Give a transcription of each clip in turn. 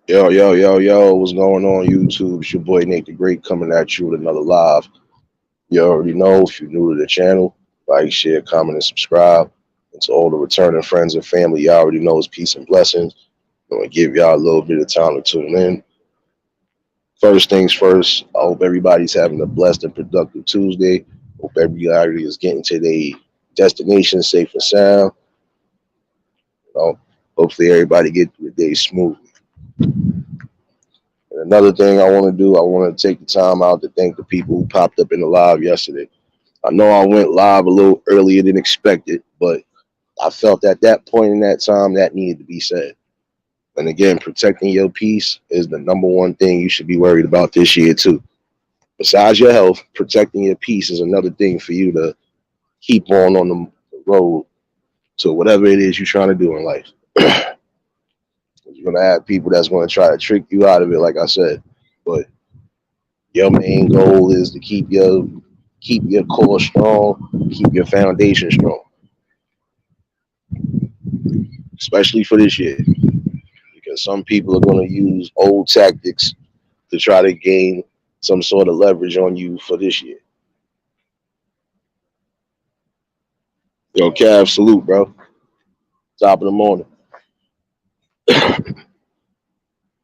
Yo, yo, yo, yo, what's going on YouTube? It's your boy Nate the Great coming at you with another live. You already know if you're new to the channel, like, share, comment, and subscribe. And to all the returning friends and family, you already know it's peace and blessings. I'm going to give y'all a little bit of time to tune in. First things first, I hope everybody's having a blessed and productive Tuesday. Hope everybody is getting to their destination safe and sound. You know, hopefully everybody get through the day smoothly. And another thing I want to do, I want to take the time out to thank the people who popped up in the live yesterday. I know I went live a little earlier than expected, but I felt at that point in that time that needed to be said. And again, protecting your peace is the number one thing you should be worried about this year too. Besides your health, protecting your peace is another thing for you to keep on the road to whatever it is you're trying to do in life. You're gonna have people that's gonna try to trick you out of it, like I said. But your main goal is to keep your core strong, keep your foundation strong, especially for this year. Because some people are going to use old tactics to try to gain some sort of leverage on you for this year. Yo, Cav, salute, bro. Top of the morning.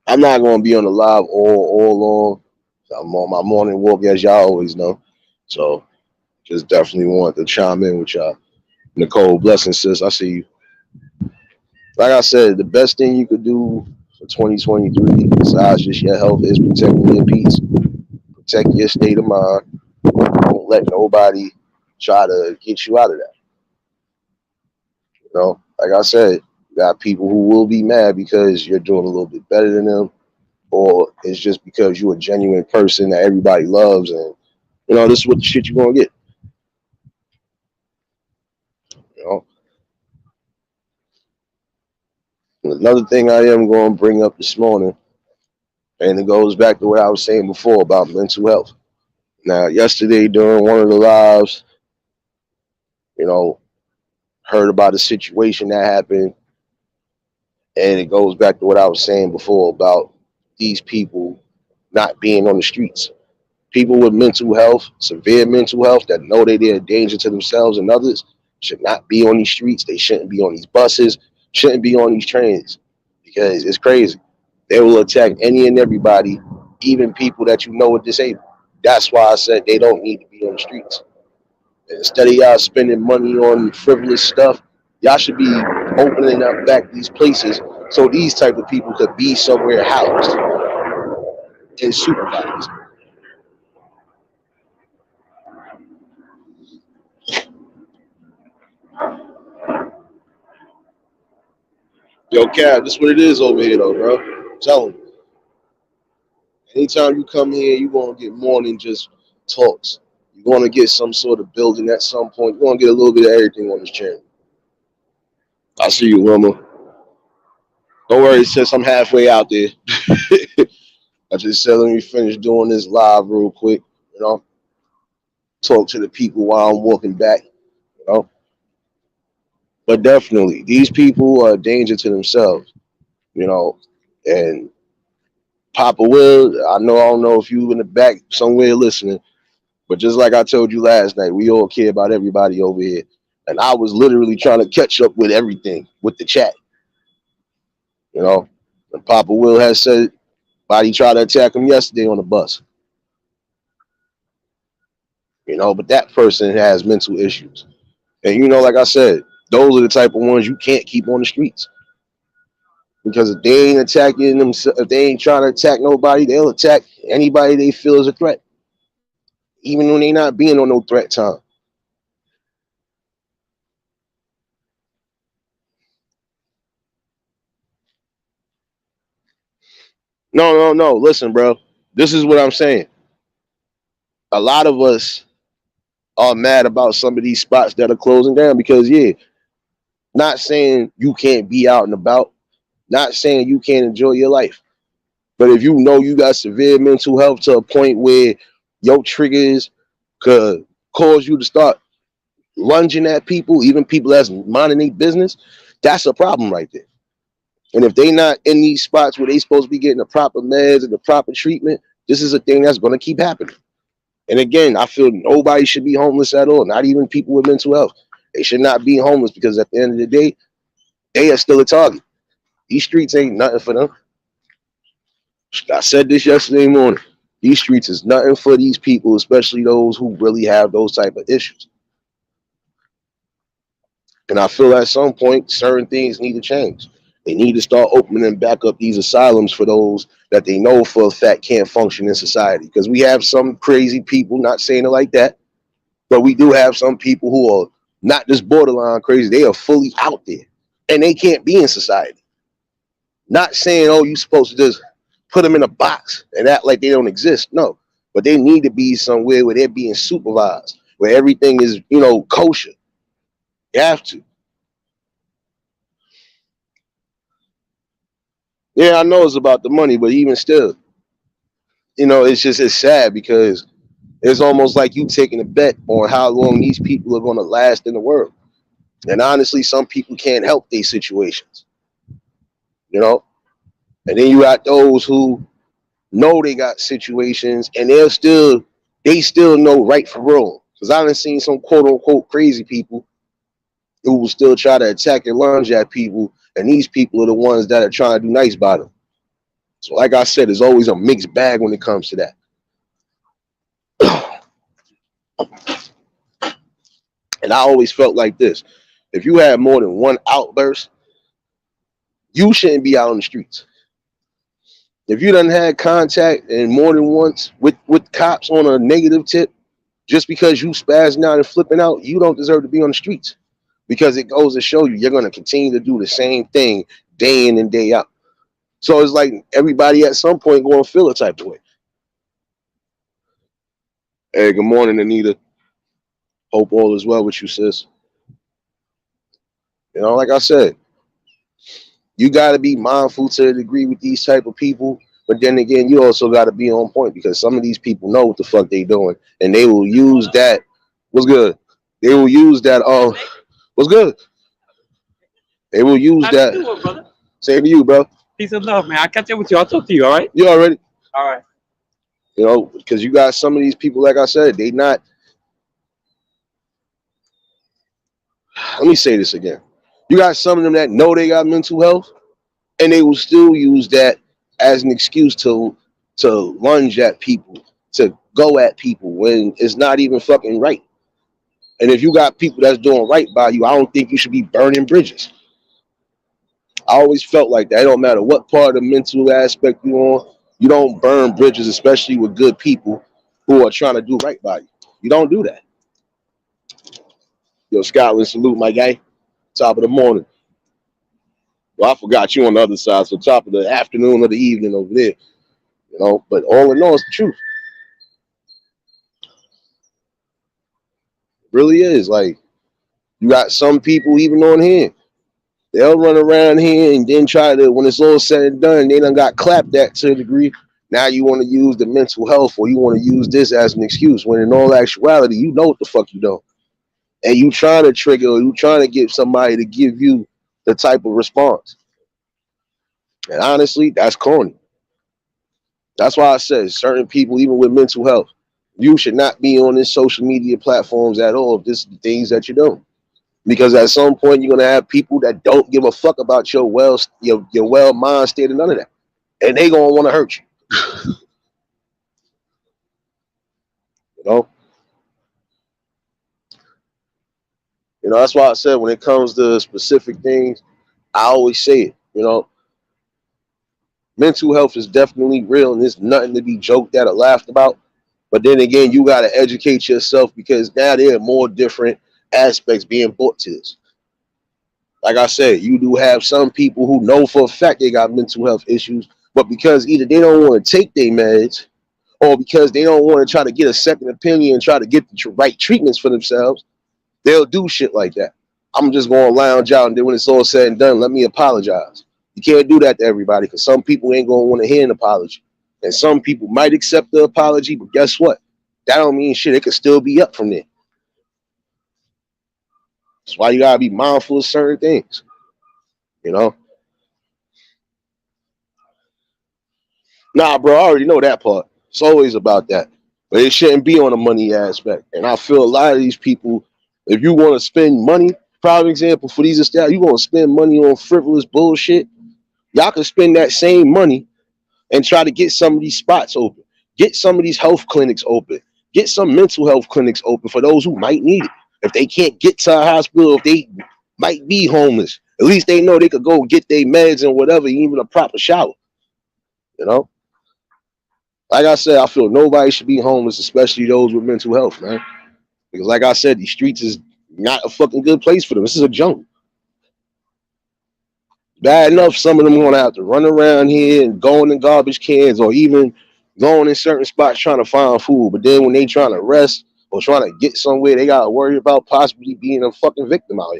I'm not going to be on the live all long. I'm on my morning walk, as y'all always know. So just definitely want to chime in with y'all. Nicole, blessing, sis. I see you. Like I said, the best thing you could do for 2023, besides just your health, is protecting your peace, protect your state of mind. Don't let nobody try to get you out of that. You know, like I said, you got people who will be mad because you're doing a little bit better than them, or it's just because you're a genuine person that everybody loves, and this is what the shit you're gonna get. You know, another thing I am going to bring up this morning, and it goes back to what I was saying before about mental health. Now, yesterday during one of the lives, you know, heard about a situation that happened, and it goes back to what I was saying before about these people not being on the streets. People with mental health, severe mental health, that know that they're a danger to themselves and others, should not be on these streets. They shouldn't be on these buses, shouldn't be on these trains, because it's crazy. They will attack any and everybody, even people that you know are disabled. That's why I said they don't need to be on the streets. And instead of y'all spending money on frivolous stuff, y'all should be opening up back these places so these type of people could be somewhere housed and supervised. Yo, Cab, this is what it is over here, though, bro. Tell them. Anytime you come here, you're going to get more than just talks. You're going to get some sort of building at some point. You're going to get a little bit of everything on this channel. I see you, Wilma. Don't worry, sis. I'm halfway out there. I just said, let me finish doing this live real quick. You know, talk to the people while I'm walking back. You know, but definitely, these people are a danger to themselves. You know, and Papa Will, I don't know if you in the back somewhere listening, but just like I told you last night, we all care about everybody over here. And I was literally trying to catch up with everything with the chat. You know, and Papa Will has said body tried to attack him yesterday on the bus. But that person has mental issues. And like I said, those are the type of ones you can't keep on the streets. Because if they ain't attacking them, if they ain't trying to attack nobody, they'll attack anybody they feel is a threat, even when they not being on no threat time. No, no, no. Listen, bro. This is what I'm saying. A lot of us are mad about some of these spots that are closing down because, yeah, not saying you can't be out and about, not saying you can't enjoy your life. But if you know you got severe mental health to a point where your triggers could cause you to start lunging at people, even people that's minding their business, that's a problem right there. And if they not in these spots where they supposed to be getting the proper meds and the proper treatment, this is a thing that's going to keep happening. And again, I feel nobody should be homeless at all, not even people with mental health. They should not be homeless because at the end of the day, they are still a target. These streets ain't nothing for them. I said this yesterday morning. These streets is nothing for these people, especially those who really have those type of issues. And I feel at some point certain things need to change. They need to start opening back up these asylums for those that they know for a fact can't function in society. Because we have some crazy people, not saying it like that, but we do have some people who are not just borderline crazy, they are fully out there and they can't be in society. Not saying, oh, you're supposed to just put them in a box and act like they don't exist. No, but they need to be somewhere where they're being supervised, where everything is, kosher. You have to. Yeah, I know it's about the money, but even still, it's sad because it's almost like you taking a bet on how long these people are going to last in the world. And honestly, some people can't help these situations, you know. And then you got those who know they got situations and they still know right from wrong. Because I done seen some quote unquote crazy people who will still try to attack and lunge at people, and these people are the ones that are trying to do nice by them. So, like I said, there's always a mixed bag when it comes to that. And I always felt like this: if you had more than one outburst, you shouldn't be out on the streets. If you done had contact and more than once with cops on a negative tip, just because you spazzing out and flipping out, you don't deserve to be on the streets. Because it goes to show you're going to continue to do the same thing day in and day out. So it's like everybody at some point going to feel a type of way. Hey, good morning, Anita. Hope all is well with you, sis. Like I said, you got to be mindful to a degree with these type of people. But then again, you also got to be on point because some of these people know what the fuck they doing, and they will use that. What's good? They will use that. Oh, what's good? They will use How you that. doing, brother? Same to you, bro. Peace and love, man. I'll catch up with you. I'll talk to you, all right? You already, All right. because you got some of these people, like I said, they not. Let me say this again. You got some of them that know they got mental health, and they will still use that as an excuse to lunge at people, to go at people when it's not even fucking right. And if you got people that's doing right by you, I don't think you should be burning bridges. I always felt like that. It don't matter what part of the mental aspect you on, you don't burn bridges, especially with good people who are trying to do right by you. You don't do that. Yo, Scotland, salute my guy. Top of the morning. Well, I forgot you on the other side, so top of the afternoon or the evening over there. But all in all, it's the truth. It really is. Like, you got some people even on here. They'll run around here and then try to, when it's all said and done, they done got clapped at to a degree. Now you want to use the mental health or you want to use this as an excuse when in all actuality, you know what the fuck you don't. And you trying to trigger or you trying to get somebody to give you the type of response. And honestly, that's corny. That's why I said certain people, even with mental health, you should not be on this social media platforms at all if this is the things that you're doing. Because at some point you're gonna have people that don't give a fuck about your well mind state and none of that. And they gonna want to hurt you. You know? That's why I said when it comes to specific things, I always say it, mental health is definitely real and it's nothing to be joked at or laughed about. But then again, you got to educate yourself because now there are more different aspects being brought to this. Like I said, you do have some people who know for a fact they got mental health issues, but because either they don't want to take their meds or because they don't want to try to get a second opinion and try to get the right treatments for themselves, they'll do shit like that. I'm just going to lounge out and then when it's all said and done, let me apologize. You can't do that to everybody because some people ain't going to want to hear an apology. And some people might accept the apology, but guess what? That don't mean shit. It could still be up from there. That's why you gotta be mindful of certain things. You know. Nah, bro, I already know that part. It's always about that. But it shouldn't be on the money aspect. And I feel a lot of these people, if you want to spend money, prime example for these estates, you want to spend money on frivolous bullshit, y'all can spend that same money and try to get some of these spots open. Get some of these health clinics open. Get some mental health clinics open for those who might need it. If they can't get to a hospital, if they might be homeless, at least they know they could go get their meds and whatever, even a proper shower. You know? Like I said, I feel nobody should be homeless, especially those with mental health, man. Because like I said, these streets is not a fucking good place for them. This is a jungle. Bad enough some of them gonna have to run around here and go in the garbage cans or even going in certain spots trying to find food. But then when they trying to rest or trying to get somewhere, they gotta worry about possibly being a fucking victim out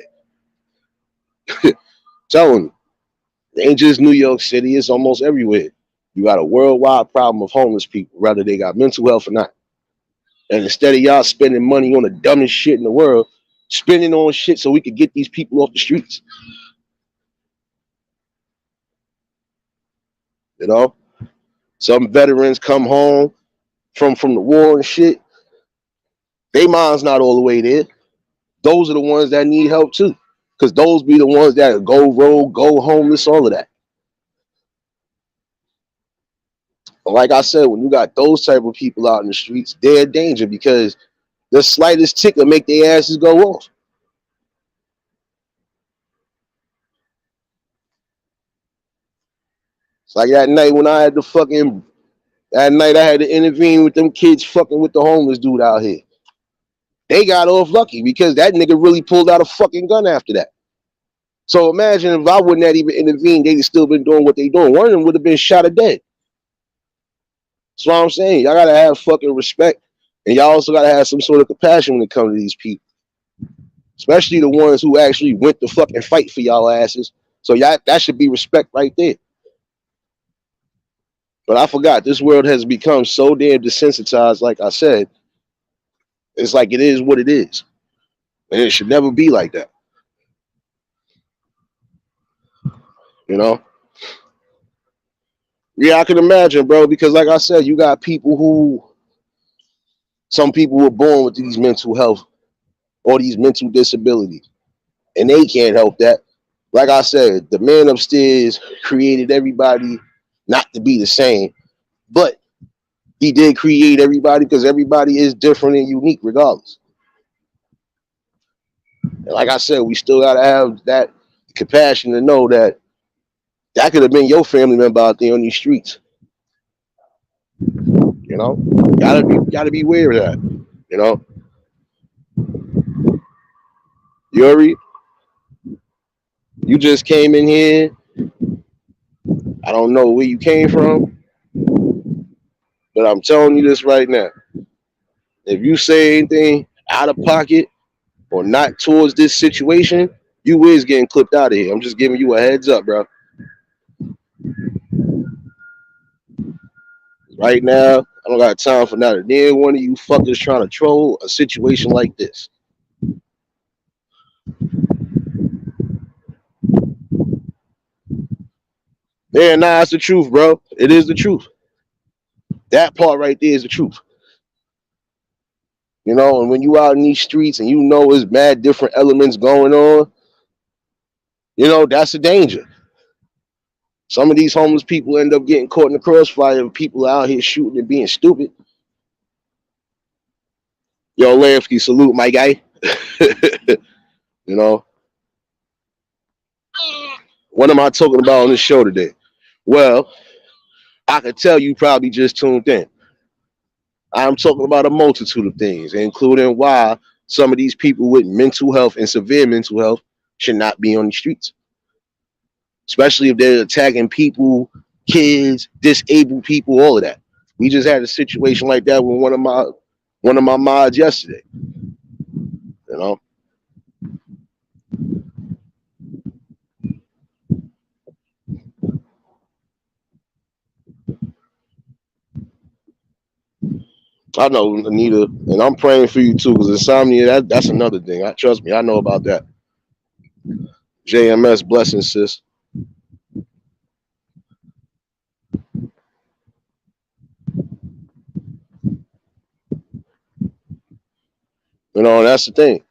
here. Telling you, it ain't just New York City, it's almost everywhere. You got a worldwide problem of homeless people, whether they got mental health or not. And instead of y'all spending money on the dumbest shit in the world, spending on shit so we could get these people off the streets. You know? Some veterans come home from the war and shit. They mind's not all the way there. Those are the ones that need help too. Because those be the ones that go rogue, go homeless, all of that. But like I said, when you got those type of people out in the streets, they're in danger because the slightest tick will make their asses go off. It's like that night when I had to that night I had to intervene with them kids fucking with the homeless dude out here. They got off lucky because that nigga really pulled out a fucking gun after that. So imagine if I wouldn't have even intervened, they'd still been doing what they doing. One of them would have been shot or dead. That's what I'm saying. Y'all gotta have fucking respect, and y'all also gotta have some sort of compassion when it comes to these people, especially the ones who actually went to fucking fight for y'all asses. So y'all, that should be respect right there. But I forgot this world has become so damn desensitized. Like I said, it's like it is what it is, and it should never be like that. You know? Yeah, I can imagine, bro. Because like I said, you got people who, some people were born with these mental health or these mental disabilities, and they can't help that. Like I said, the man upstairs created everybody not to be the same, but he did create everybody because everybody is different and unique regardless. And like I said, we still gotta have that compassion to know that that could have been your family member out there on these streets. You know, gotta be aware of that. You know, Yuri, you just came in here. I don't know where you came from, but I'm telling you this right now. If you say anything out of pocket or not towards this situation, you is getting clipped out of here. I'm just giving you a heads up, bro. Right now, I don't got time for none of near one of you fuckers trying to troll a situation like this. Yeah, nah, it's the truth, bro. It is the truth. That part right there is the truth. You know, and when you out in these streets and you know there's mad different elements going on, you know, that's a danger. Some of these homeless people end up getting caught in the crossfire of people out here shooting and being stupid. Yo, Lansky, salute, my guy. You know, what am I talking about on this show today? Well, I can tell you probably just tuned in. I'm talking about a multitude of things, including why some of these people with mental health and severe mental health should not be on the streets, especially if they're attacking people, kids, disabled people, all of that. We just had a situation like that with one of my mods yesterday. You know, I know Anita, and I'm praying for you too, because insomnia, that's another thing. Trust me, I know about that. JMS blessings, sis. You know, and that's the thing.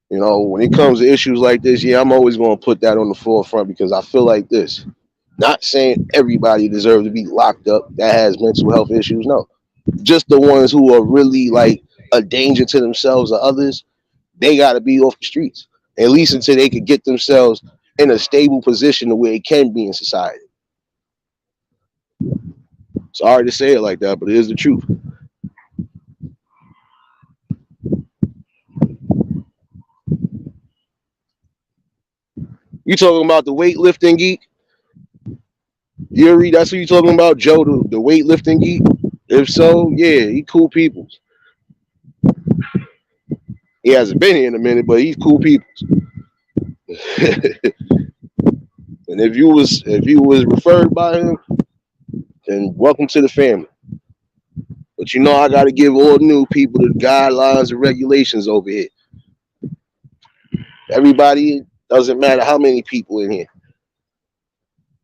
You know, when it comes to issues like this, yeah, I'm always going to put that on the forefront because I feel like this. Not saying everybody deserves to be locked up that has mental health issues. No, just the ones who are really like a danger to themselves or others. They got to be off the streets at least until they could get themselves in a stable position to where it can be in society. Sorry to say it like that, but it is the truth. You talking about the weightlifting geek? Yuri, that's who you talking about, Joe, the weightlifting geek? If so, yeah, he cool people. He hasn't been here in a minute, but he's cool people. And if you was referred by him, then welcome to the family. But you know I gotta give all new people the guidelines and regulations over here. Everybody, doesn't matter how many people in here.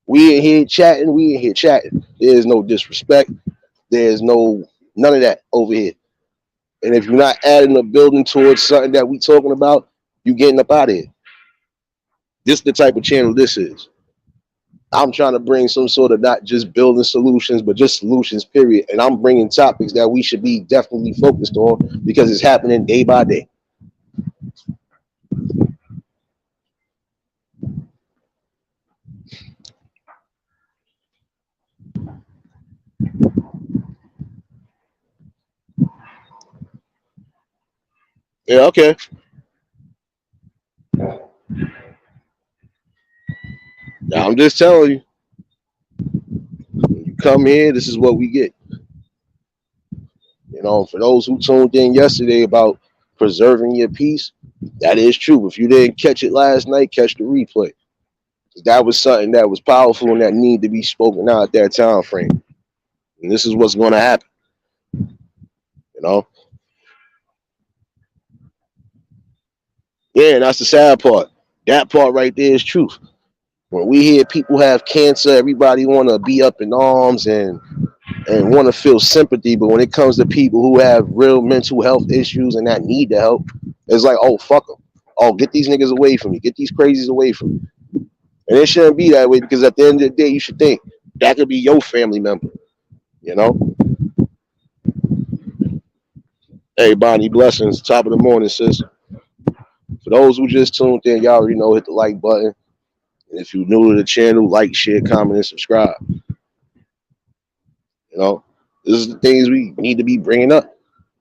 We in here chatting, we in here chatting. There's no disrespect. There's no none of that over here. And if you're not adding a building towards something that we talking about, you getting up out of here. This is the type of channel this is. I'm trying to bring some sort of not just building solutions, but just solutions, period. And I'm bringing topics that we should be definitely focused on because it's happening day by day. Yeah, okay. Now, I'm just telling you, when you come here, this is what we get. You know, for those who tuned in yesterday about preserving your peace, that is true. If you didn't catch it last night, catch the replay. That was something that was powerful and that needed to be spoken out at that time frame. And this is what's going to happen. You know? Yeah, and that's the sad part. That part right there is truth. When we hear people have cancer, everybody want to be up in arms and want to feel sympathy. But when it comes to people who have real mental health issues and that need the help, it's like, oh, fuck them. Oh, get these niggas away from me. Get these crazies away from me. And it shouldn't be that way because at the end of the day, you should think that could be your family member. You know? Hey, Bonnie, blessings. Top of the morning, sis. For those who just tuned in, y'all already know, hit the like button. And if you're new to the channel, like, share, comment, and subscribe. You know, this is the things we need to be bringing up.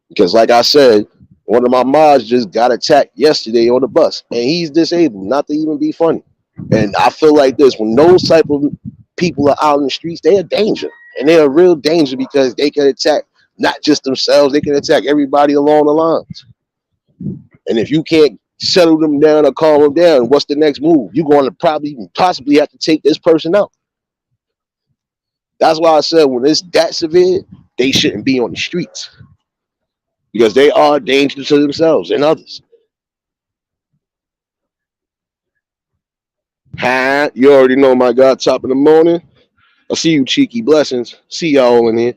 Because like I said, one of my mods just got attacked yesterday on the bus. And he's disabled, not to even be funny. And I feel like this, when those type of people are out in the streets, they're a danger. And they're a real danger because they can attack not just themselves, they can attack everybody along the lines. And if you can't settle them down or calm them down, what's the next move? You're going to possibly have to take this person out. That's why I said when it's that severe, they shouldn't be on the streets because they are a danger to themselves and others. Hi, you already know, my God, top of the morning. I see you, cheeky blessings. See y'all in here.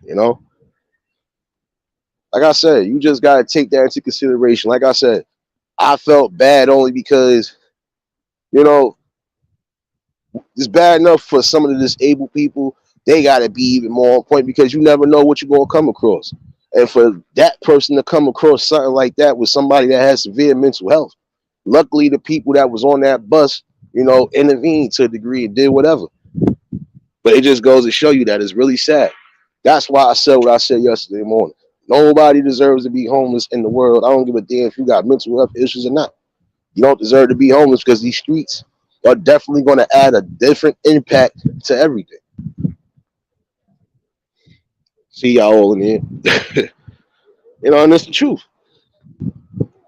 You know, like I said, you just got to take that into consideration. Like I said, I felt bad only because, you know, it's bad enough for some of the disabled people. They got to be even more on point because you never know what you're going to come across. And for that person to come across something like that with somebody that has severe mental health, luckily the people that was on that bus, you know, intervened to a degree and did whatever. But it just goes to show you that it's really sad. That's why I said what I said yesterday morning. Nobody deserves to be homeless in the world. I don't give a damn if you got mental health issues or not. You don't deserve to be homeless because these streets are definitely going to add a different impact to everything. See y'all all in here. You know, and it's the truth.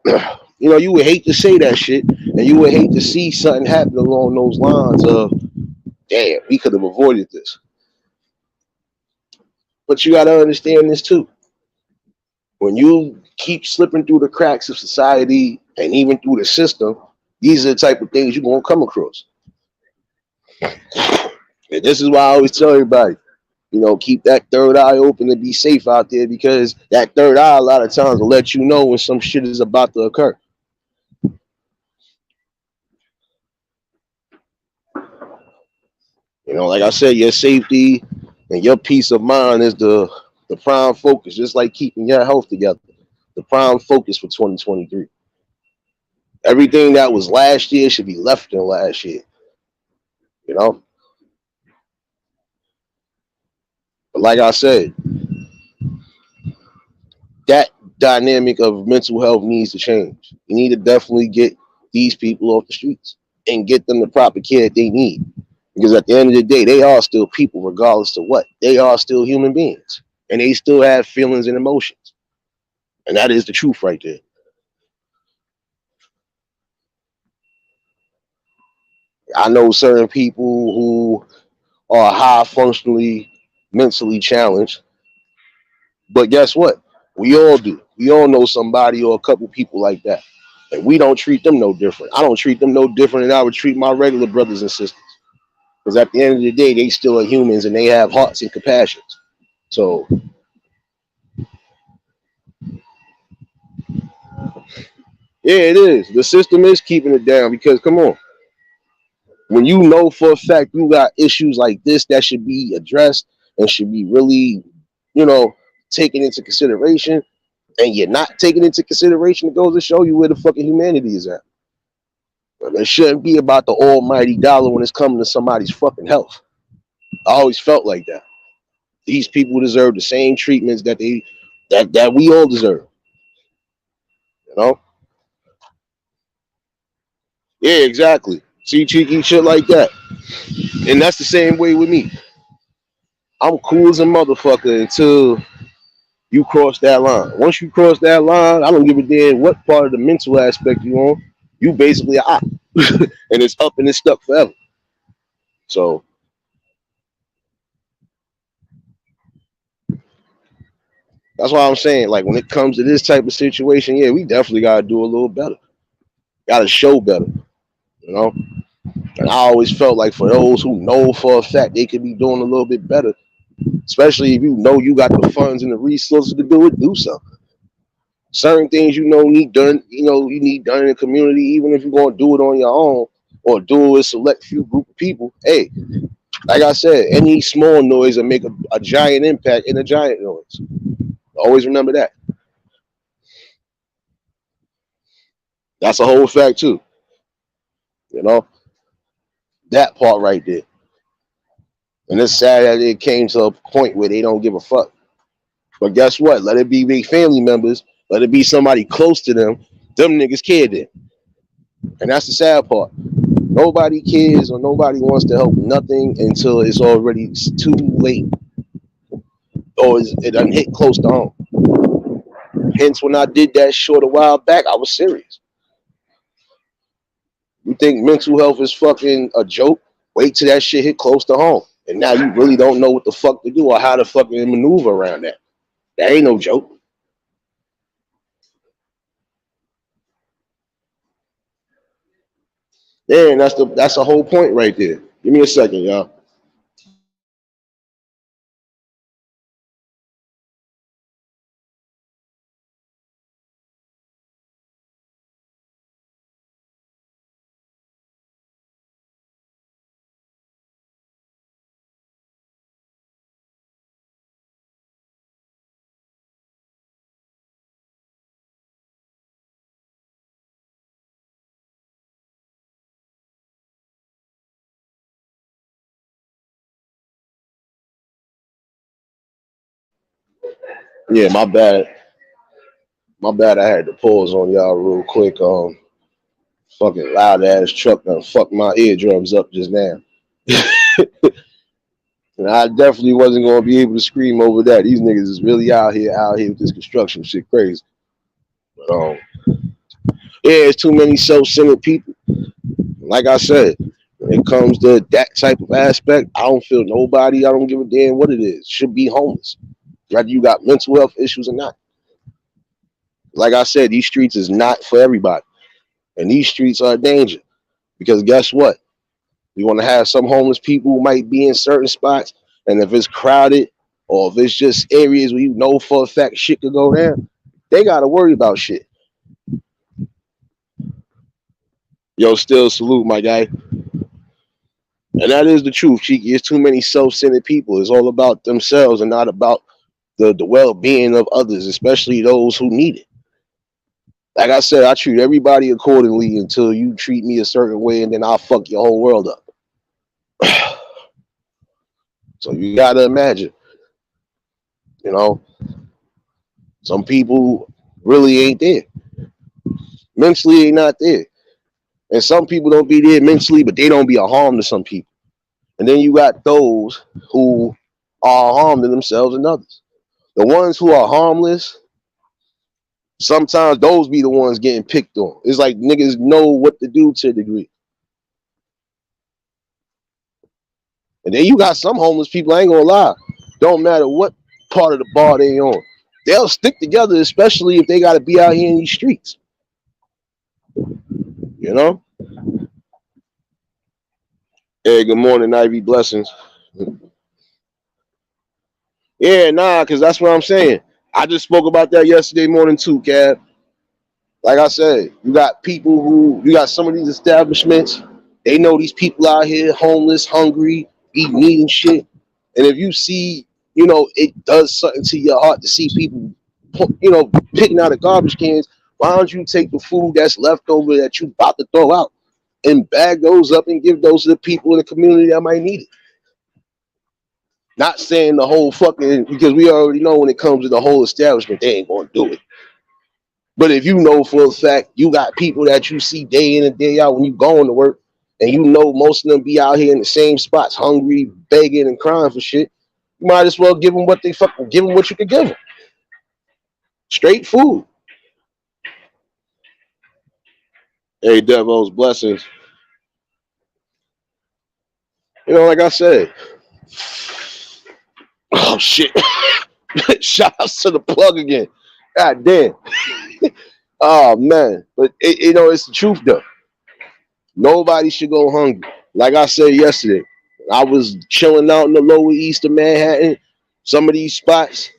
You know, you would hate to say that shit, and you would hate to see something happen along those lines of, damn, we could have avoided this. But you got to understand this too. When you keep slipping through the cracks of society and even through the system, these are the type of things you're going to come across. And this is why I always tell everybody, Keep that third eye open and be safe out there, because that third eye a lot of times will let you know when some shit is about to occur. Like I said, your safety and your peace of mind is the prime focus, just like keeping your health together. The prime focus for 2023. Everything that was last year should be left in last year. You know? But like I said, that dynamic of mental health needs to change. You need to definitely get these people off the streets and get them the proper care that they need. Because at the end of the day, they are still people, regardless of what. They are still human beings. And they still have feelings and emotions. And that is the truth right there. I know certain people who are high functionally mentally challenged. But guess what? We all do. We all know somebody or a couple people like that. And we don't treat them no different. I don't treat them no different than I would treat my regular brothers and sisters. Because at the end of the day, they still are humans and they have hearts and compassions. So, yeah, it is. The system is keeping it down because, come on, when you know for a fact you got issues like this that should be addressed and should be really, taken into consideration, and you're not taking into consideration, it goes to show you where the fucking humanity is at. It shouldn't be about the almighty dollar when it's coming to somebody's fucking health. I always felt like that. These people deserve the same treatments that we all deserve. You know? Yeah, exactly. See, treat you shit like that. And that's the same way with me. I'm cool as a motherfucker until you cross that line. Once you cross that line, I don't give a damn what part of the mental aspect you on. You basically are up. And it's up and it's stuck forever. So that's why I'm saying, like, when it comes to this type of situation, yeah, we definitely gotta do a little better. Gotta show better, you know. And I always felt like for those who know for a fact they could be doing a little bit better, especially if you know you got the funds and the resources to do it, do something. Certain things need done, you need done in the community, even if you're gonna do it on your own or do it with a select few group of people. Hey, like I said, any small noise will make a giant impact in a giant noise. Always remember that. That's a whole fact too. You know, that part right there. And it's sad that it came to a point where they don't give a fuck. But guess what? Let it be big family members. Let it be somebody close to them. Them niggas care then. And that's the sad part. Nobody cares or nobody wants to help nothing until it's already too late. Or it done hit close to home. Hence, when I did that short a while back, I was serious. You think mental health is fucking a joke? Wait till that shit hit close to home. And now you really don't know what the fuck to do or how to fucking maneuver around that. That ain't no joke. Yeah, and that's the whole point right there. Give me a second, y'all. Yeah, my bad. My bad. I had to pause on y'all real quick. Fucking loud ass truck done fucked my eardrums up just now. And I definitely wasn't gonna be able to scream over that. These niggas is really out here with this construction shit crazy. But yeah, it's too many self-centered people. Like I said, when it comes to that type of aspect, I don't feel nobody. I don't give a damn what it is. Should be homeless, whether you got mental health issues or not. Like I said, these streets is not for everybody, and these streets are a danger. Because guess what? You want to have some homeless people who might be in certain spots. And if it's crowded or if it's just areas where you know for a fact shit could go down, they gotta worry about shit. Yo, still salute, my guy. And that is the truth, Cheeky. It's too many self-centered people. It's all about themselves and not about the well-being of others, especially those who need it. Like I said, I treat everybody accordingly until you treat me a certain way, and then I'll fuck your whole world up. So you gotta imagine, you know, some people really ain't there. Mentally, they not there. And some people don't be there mentally, but they don't be a harm to some people. And then you got those who are harm to themselves and others. The ones who are harmless, sometimes those be the ones getting picked on. It's like niggas know what to do to a degree. And then you got some homeless people, I ain't gonna lie. Don't matter what part of the bar they on. They'll stick together, especially if they gotta be out here in these streets. You know? Hey, good morning, Ivy. Blessings. Yeah, nah, because that's what I'm saying. I just spoke about that yesterday morning too, Cab. Like I said, you got people you got some of these establishments, they know these people out here homeless, hungry, eating meat and shit. And if you see, it does something to your heart to see people, picking out the garbage cans, why don't you take the food that's left over that you about to throw out and bag those up and give those to the people in the community that might need it? Not saying the whole fucking, because we already know when it comes to the whole establishment, they ain't gonna do it. But if you know for a fact you got people that you see day in and day out when you going to work, and you know most of them be out here in the same spots, hungry, begging, and crying for shit, you might as well give them what give them what you could give them. Straight food. Hey, Devos, blessings. Like I said. Oh shit! Shout out to the plug again. God damn. Oh man, but it's the truth though. Nobody should go hungry. Like I said yesterday, I was chilling out in the Lower East of Manhattan. Some of these spots,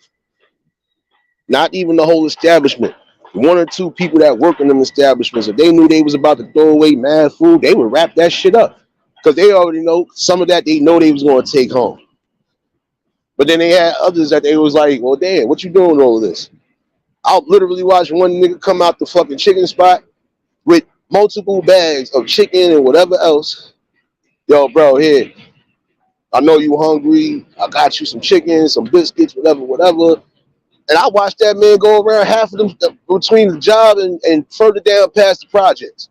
not even the whole establishment. One or two people that work in them establishments, if they knew they was about to throw away mad food, they would wrap that shit up because they already know some of that they know they was going to take home. But then they had others that they was like, well, damn, what you doing with all of this? I'll literally watch one nigga come out the fucking chicken spot with multiple bags of chicken and whatever else. Yo, bro, here. I know you hungry. I got you some chicken, some biscuits, whatever. And I watched that man go around half of them between the job and further down past the projects.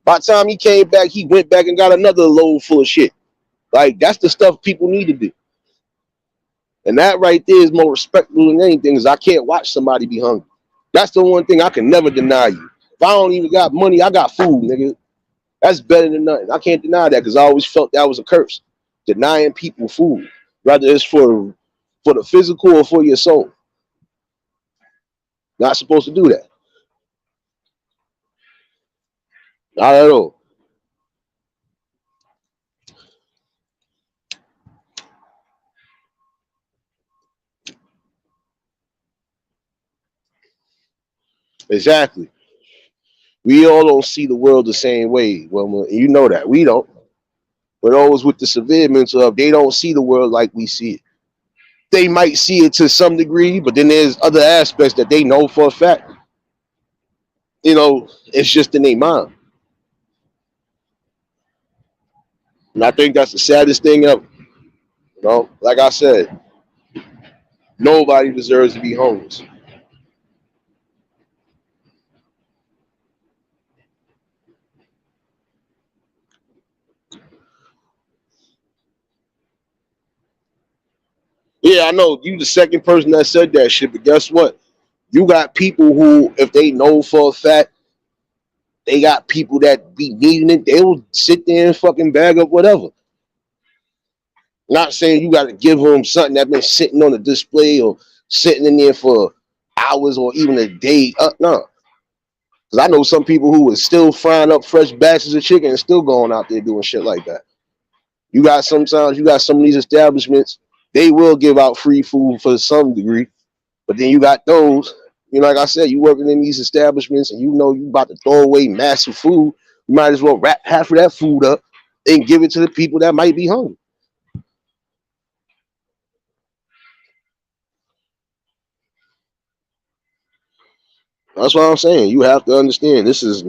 By the time he came back, he went back and got another load full of shit. Like, that's the stuff people need to do. And that right there is more respectable than anything, because I can't watch somebody be hungry. That's the one thing I can never deny you. If I don't even got money, I got food, nigga. That's better than nothing. I can't deny that because I always felt that was a curse. Denying people food, whether it's for the physical or for your soul. Not supposed to do that. Not at all. Exactly. We all don't see the world the same way. Well, you know that. We don't. But those with the severe mental health, they don't see the world like we see it. They might see it to some degree, but then there's other aspects that they know for a fact. It's just in their mind. And I think that's the saddest thing ever. Like I said, nobody deserves to be homeless. Yeah, I know you the second person that said that shit, but guess what? You got people who, if they know for a fact, they got people that be needing it, they will sit there and fucking bag up whatever. Not saying you got to give them something that's been sitting on a display or sitting in there for hours or even a day. No. Because I know some people who are still frying up fresh batches of chicken and still going out there doing shit like that. You got some of these establishments, They will give out free food for some degree, but then you got those, like I said, you working in these establishments and you know you about to throw away massive food. You might as well wrap half of that food up and give it to the people that might be hungry. That's what I'm saying. You have to understand this is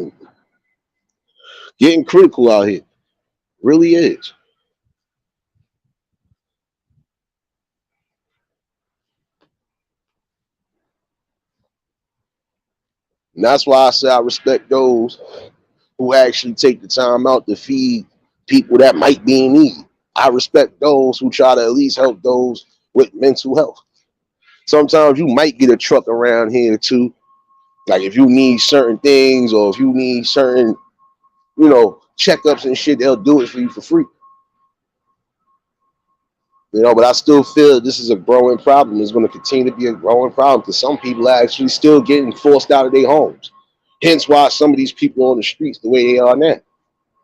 getting critical out here. Really is. And that's why I say I respect those who actually take the time out to feed people that might be in need. I respect those who try to at least help those with mental health. Sometimes you might get a truck around here too. Like if you need certain things or if you need certain, checkups and shit, they'll do it for you for free. But I still feel this is a growing problem. It's going to continue to be a growing problem because some people are actually still getting forced out of their homes. Hence why some of these people are on the streets the way they are now.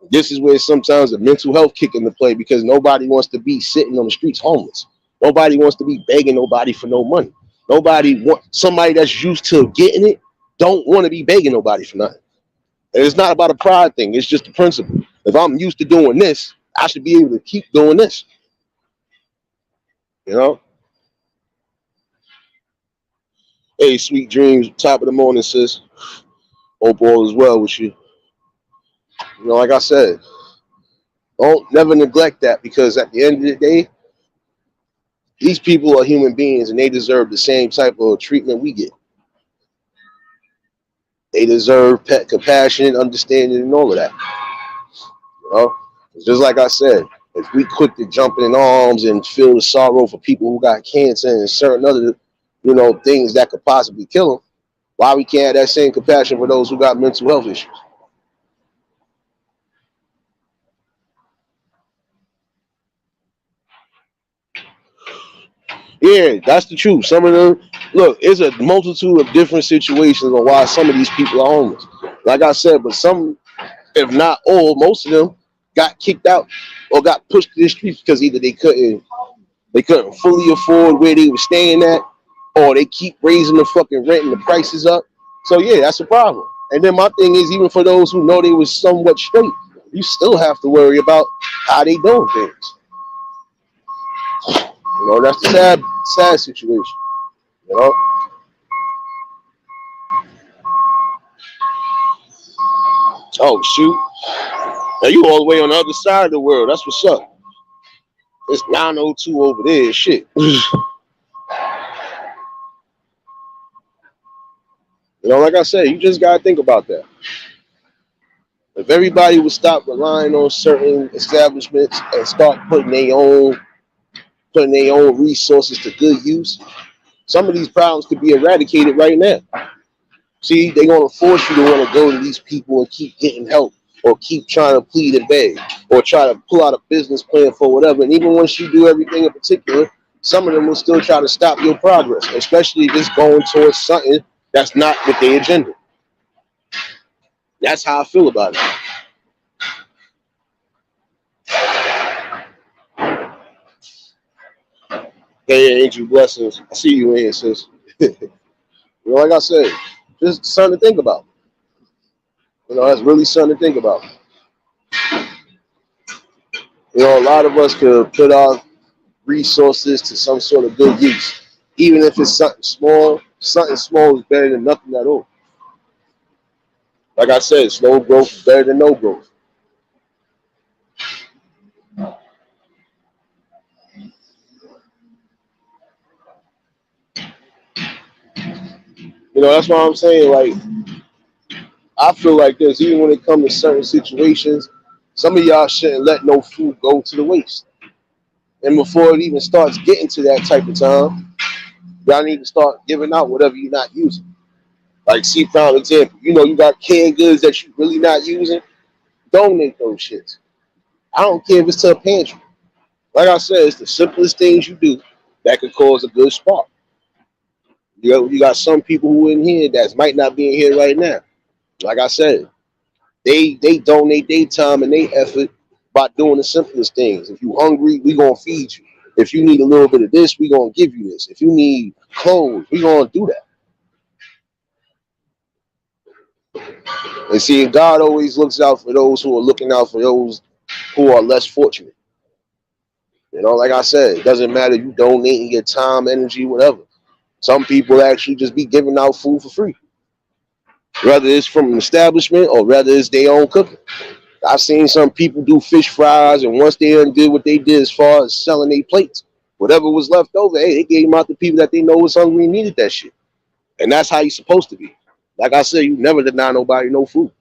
This is where sometimes the mental health kick into play because nobody wants to be sitting on the streets homeless. Nobody wants to be begging nobody for no money. Nobody want somebody that's used to getting it don't want to be begging nobody for nothing. And it's not about a pride thing. It's just a principle. If I'm used to doing this, I should be able to keep doing this. You know? Hey, sweet dreams, top of the morning, sis. Hope all is well with you. Like I said, don't never neglect that because at the end of the day, these people are human beings and they deserve the same type of treatment we get. They deserve compassion, understanding, and all of that. It's just like I said, if we quick to jump in arms and feel the sorrow for people who got cancer and certain other, things that could possibly kill them, why we can't have that same compassion for those who got mental health issues? Yeah, that's the truth. Some of them, look, it's a multitude of different situations on why some of these people are homeless. Like I said, but some, if not all, most of them got kicked out or got pushed to the streets because either they couldn't fully afford where they were staying at, or they keep raising the fucking rent and the prices up. So yeah, that's a problem. And then my thing is, even for those who know they was somewhat straight, you still have to worry about how they doing things. That's the sad situation. You know. Oh shoot! Now you all the way on the other side of the world. That's what's up. It's 9:02 over there. Shit. Like I said, you just gotta think about that. If everybody would stop relying on certain establishments and start putting their own resources to good use, some of these problems could be eradicated right now. See, they're gonna force you to want to go to these people and keep getting help or keep trying to plead and beg or try to pull out a business plan for whatever. And even once you do everything in particular, some of them will still try to stop your progress, especially if it's going towards something that's not with their agenda. That's how I feel about it. Hey, Angel, blessings. I see you in here, sis. Like I said, just something to think about. That's really something to think about. A lot of us could put our resources to some sort of good use, even if it's something small. Something small is better than nothing at all. Like I said, slow growth is better than no growth. That's what I'm saying. Like, I feel like this, even when it comes to certain situations, some of y'all shouldn't let no food go to the waste. And before it even starts getting to that type of time, y'all need to start giving out whatever you're not using. Like, see, prime example, you got canned goods that you're really not using, donate those shits. I don't care if it's to a pantry. Like I said, it's the simplest things you do that could cause a good spark. You got some people who in here that might not be in here right now. Like I said, they donate their time and their effort by doing the simplest things. If you hungry, we gonna feed you. If you need a little bit of this, we gonna give you this. If you need clothes, we gonna do that. And see, God always looks out for those who are looking out for those who are less fortunate. You know, like I said, it doesn't matter if you donating your time, energy, whatever. Some people actually just be giving out food for free, whether it's from an establishment or whether it's their own cooking. I've seen some people do fish fries, and once they undid what they did as far as selling their plates, whatever was left over, hey, they gave them out to people that they know was hungry and needed that shit. And that's how you're supposed to be. Like I said, you never deny nobody no food.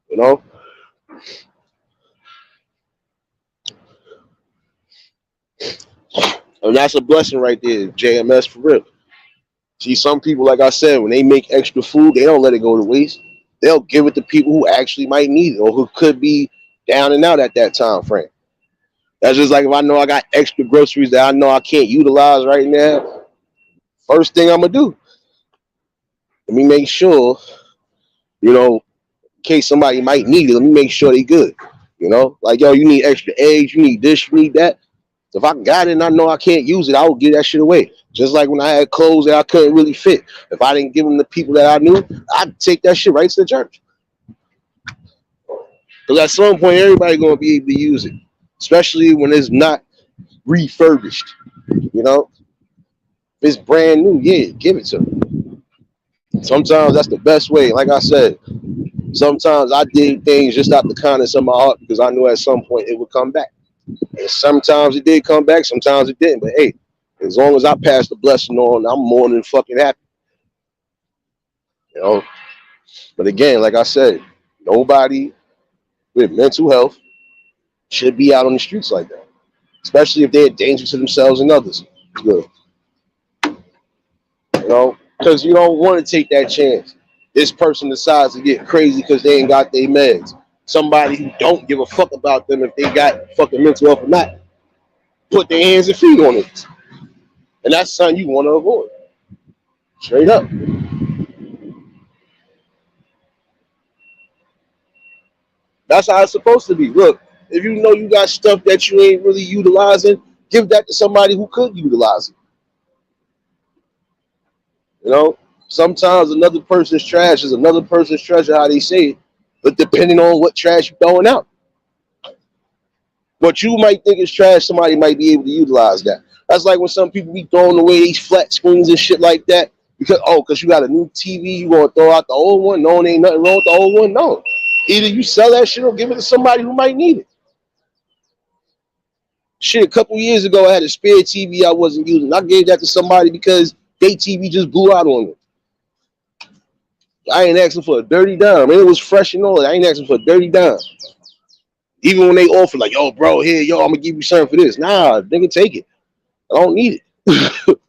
You know? And that's a blessing right there, JMS, for real. See, some people, like I said, when they make extra food, they don't let it go to waste. They'll give it to people who actually might need it or who could be down and out at that time frame. That's just like if I know I got extra groceries that I know I can't utilize right now, first thing I'm going to do, let me make sure, you know, in case somebody might need it, let me make sure they good. You know, like, yo, you need extra eggs, you need this, you need that. If I got it and I know I can't use it, I will give that shit away. Just like when I had clothes that I couldn't really fit. If I didn't give them to people that I knew, I'd take that shit right to the church. Because at some point, everybody going to be able to use it. Especially when it's not refurbished. You know? If it's brand new, yeah, give it to them. Sometimes that's the best way. Like I said, sometimes I did things just out the kindness of my heart because I knew at some point it would come back. And sometimes it did come back, sometimes it didn't. But hey, as long as I pass the blessing on, I'm more than fucking happy. You know? But again, like I said, nobody with mental health should be out on the streets like that. Especially if they're a danger to themselves and others. Good. You know? Because you don't want to take that chance. This person decides to get crazy because they ain't got their meds. Somebody who don't give a fuck about them if they got fucking mental health or not, put their hands and feet on it. And that's something you want to avoid. Straight up. That's how it's supposed to be. Look, if you know you got stuff that you ain't really utilizing, give that to somebody who could utilize it. You know, sometimes another person's trash is another person's treasure, how they say it, but depending on what trash you're throwing out. What you might think is trash, somebody might be able to utilize that. That's like when some people be throwing away these flat screens and shit like that because you got a new TV, you want to throw out the old one. No, ain't nothing wrong with the old one. No, either you sell that shit or give it to somebody who might need it. Shit, a couple years ago, I had a spare TV I wasn't using. I gave that to somebody because their TV just blew out on me. I ain't asking for a dirty dime. And it was fresh and all. I ain't asking for a dirty dime. Even when they offer, like, yo, bro, here, yo, I'm going to give you something for this. Nah, nigga, take it. I don't need it.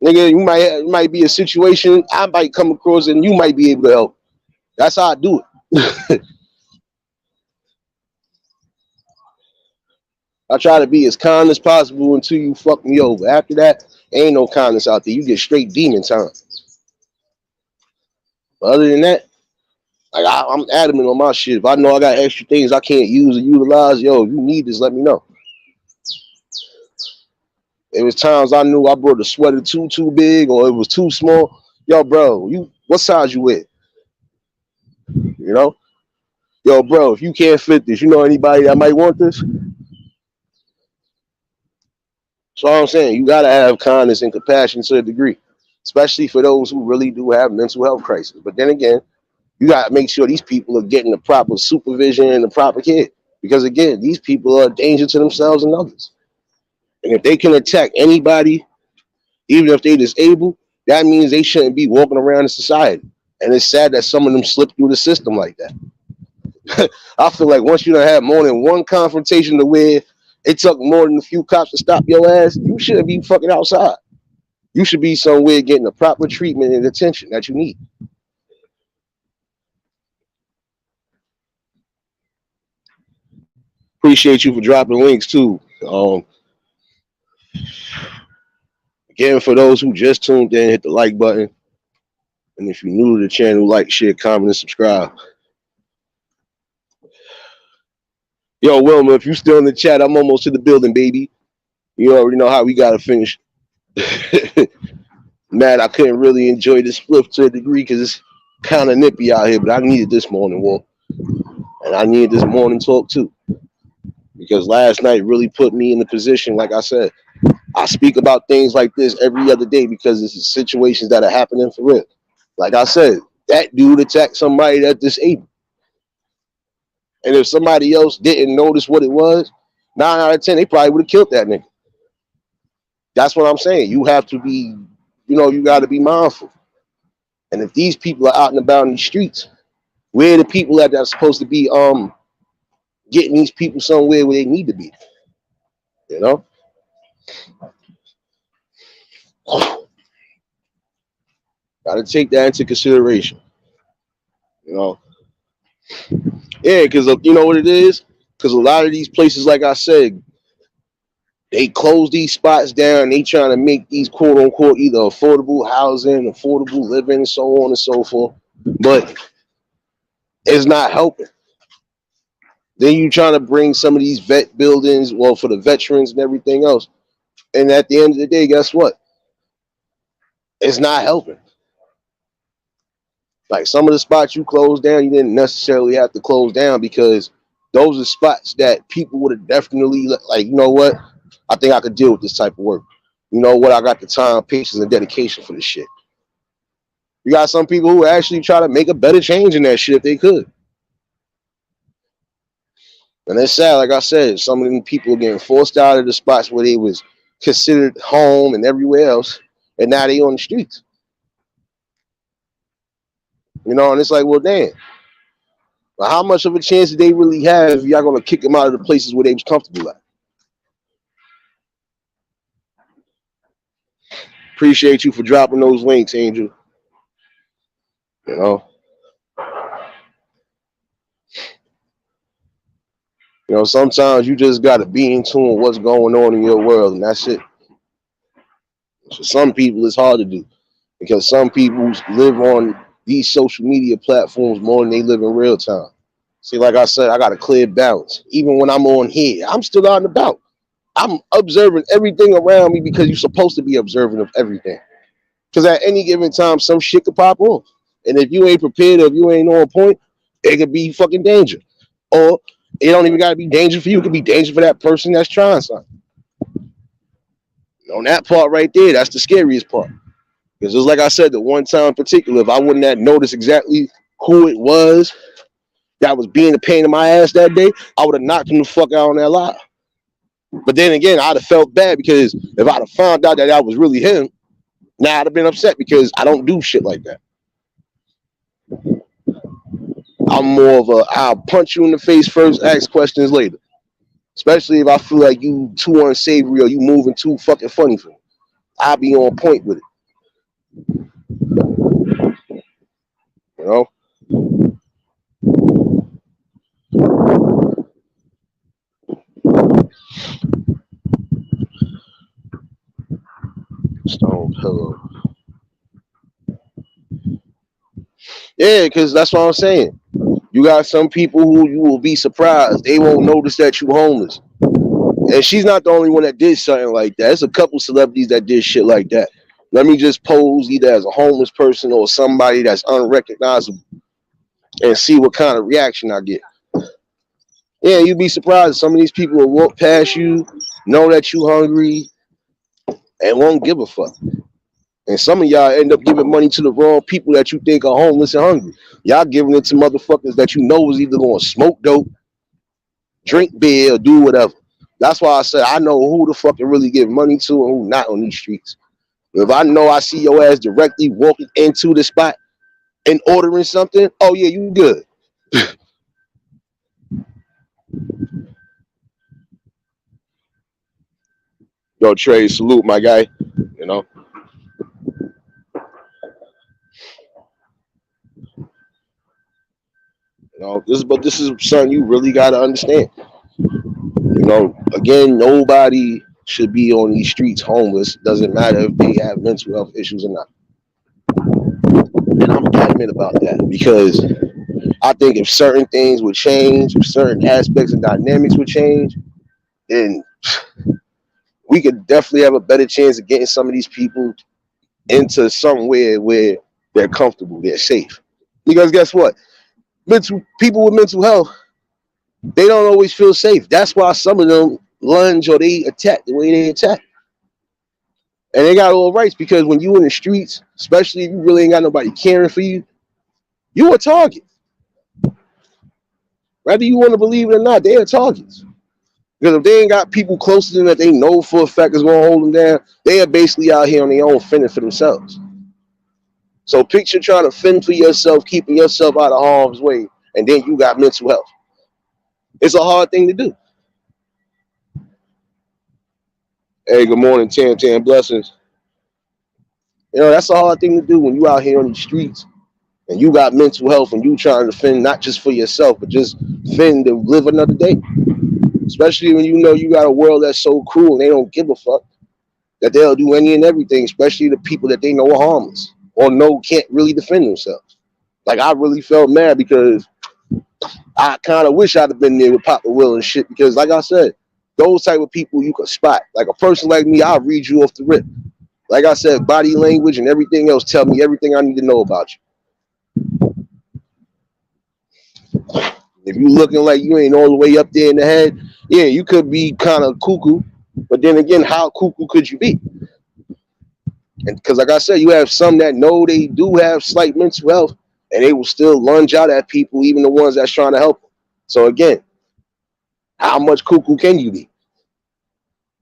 Nigga, you might be a situation I might come across and you might be able to help. That's how I do it. I try to be as kind as possible until you fuck me over. After that, ain't no kindness out there. You get straight demon time. But other than that, like I'm adamant on my shit. If I know I got extra things I can't use or utilize, yo, if you need this, let me know. There was times I knew I brought a sweater too big or it was too small. Yo, bro, what size you with? You know? Yo, bro, if you can't fit this, you know anybody that might want this? So I'm saying you gotta have kindness and compassion to a degree, especially for those who really do have mental health crisis. But then again, you gotta make sure these people are getting the proper supervision and the proper care. Because again, these people are a danger to themselves and others. And if they can attack anybody, even if they're disabled, that means they shouldn't be walking around in society. And it's sad that some of them slip through the system like that. I feel like once you don't have more than one confrontation to where it took more than a few cops to stop your ass, you shouldn't be fucking outside. You should be somewhere getting the proper treatment and attention that you need. Appreciate you for dropping links too. Again, for those who just tuned in, hit the like button. And if you're new to the channel, like, share, comment, and subscribe. Yo, Wilma, if you still in the chat, I'm almost to the building, baby. You already know how we gotta finish. Matt, I couldn't really enjoy this flip to a degree because it's kind of nippy out here, but I needed this morning walk. And I needed this morning talk too. Because last night really put me in the position, like I said, I speak about things like this every other day because it's situations that are happening for real. Like I said, that dude attacked somebody that disabled. And if somebody else didn't notice what it was, 9 out of 10, they probably would have killed that nigga. That's what I'm saying. You have to be, you got to be mindful. And if these people are out and about in the streets, we're the people that are supposed to be getting these people somewhere where they need to be. You know? Got to take that into consideration. You know? Yeah, because you know what it is? Because a lot of these places, like I said, they close these spots down. They trying to make these quote unquote either affordable housing, affordable living, so on and so forth. But it's not helping. Then you trying to bring some of these vet buildings, well, for the veterans and everything else. And at the end of the day, guess what? It's not helping. Like some of the spots you closed down, you didn't necessarily have to close down because those are spots that people would have definitely like, you know what? I think I could deal with this type of work. You know what? I got the time, patience, and dedication for this shit. You got some people who actually try to make a better change in that shit if they could. And it's sad, like I said, some of them people are getting forced out of the spots where they was considered home and everywhere else, and now they on the streets. You know, and it's like, well, damn. Well, how much of a chance did they really have if y'all gonna kick them out of the places where they was comfortable at? Appreciate you for dropping those links, Angel. You know. Sometimes you just gotta be in tune with what's going on in your world, and that's it. For some people, it's hard to do because some people live on these social media platforms more than they live in real time. See, like I said, I got a clear balance. Even when I'm on here, I'm still out and about. I'm observing everything around me because you're supposed to be observant of everything. Because at any given time, some shit could pop off. And if you ain't prepared or if you ain't on point, it could be fucking danger. Or it don't even got to be danger for you. It could be danger for that person that's trying something. On that part right there, that's the scariest part. Because just like I said, the one time in particular, if I wouldn't have noticed exactly who it was that was being a pain in my ass that day, I would have knocked him the fuck out on that live. But then again, I'd have felt bad because if I'd have found out that was really him, now I'd have been upset because I don't do shit like that. I'm more of I'll punch you in the face first, ask questions later. Especially if I feel like you too unsavory or you moving too fucking funny for me. I'll be on point with it. You know? Stone pillow. Yeah, because that's what I'm saying. You got some people who you will be surprised. They won't notice that you homeless. And she's not the only one that did something like that. There's a couple celebrities that did shit like that. Let me just pose either as a homeless person or somebody that's unrecognizable and see what kind of reaction I get. Yeah, you'd be surprised. Some of these people will walk past you, know that you hungry, and won't give a fuck. And some of y'all end up giving money to the wrong people that you think are homeless and hungry. Y'all giving it to motherfuckers that you know is either going to smoke dope, drink beer, or do whatever. That's why I said I know who the fuck can really give money to and who not on these streets. If I know I see your ass directly walking into the spot and ordering something, oh yeah, you good. Yo, Trey, salute my guy. You know. This is something you really gotta understand. You know, again, nobody should be on these streets homeless. Doesn't matter if they have mental health issues or not. And I'm adamant about that because I think if certain things would change, if certain aspects and dynamics would change, then we could definitely have a better chance of getting some of these people into somewhere where they're comfortable, they're safe. Because guess what? Mental people with mental health, they don't always feel safe. That's why some of them lunge or they attack the way they attack. And they got all rights because when you in the streets, especially if you really ain't got nobody caring for you, you a target. Whether you want to believe it or not, they are targets. Because if they ain't got people close to them that they know for a fact is going to hold them down, they are basically out here on their own fending for themselves. So picture trying to fend for yourself, keeping yourself out of harm's way, and then you got mental health. It's a hard thing to do. Hey, good morning, Tam Tam. Blessings. You know, that's a hard thing to do when you out here on the streets and you got mental health and you trying to fend not just for yourself, but just fend to live another day. Especially when you know you got a world that's so cruel and they don't give a fuck that they'll do any and everything, especially the people that they know are harmless or know can't really defend themselves. Like I really felt mad because I kind of wish I'd have been there with Papa Will and shit because like I said, those type of people you can spot. Like a person like me, I'll read you off the rip. Like I said, body language and everything else tell me everything I need to know about you. If you looking like you ain't all the way up there in the head, yeah, you could be kind of cuckoo. But then again, how cuckoo could you be? And because, like I said, you have some that know they do have slight mental health, and they will still lunge out at people, even the ones that's trying to help them. So again, how much cuckoo can you be?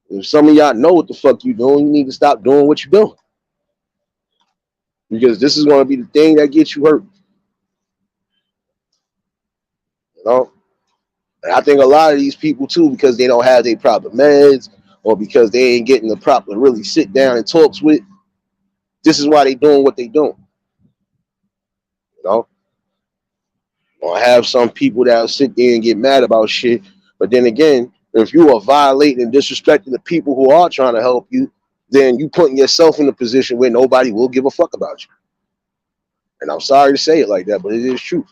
If some of y'all know what the fuck you doing, you need to stop doing what you're doing. Because this is going to be the thing that gets you hurt. You know? And I think a lot of these people too, because they don't have their proper meds or because they ain't getting the proper really sit down and talks with, this is why they doing what they doing. You know? Or have some people that'll sit there and get mad about shit. But then again, if you are violating and disrespecting the people who are trying to help you, then you putting yourself in a position where nobody will give a fuck about you. And I'm sorry to say it like that, but it is true.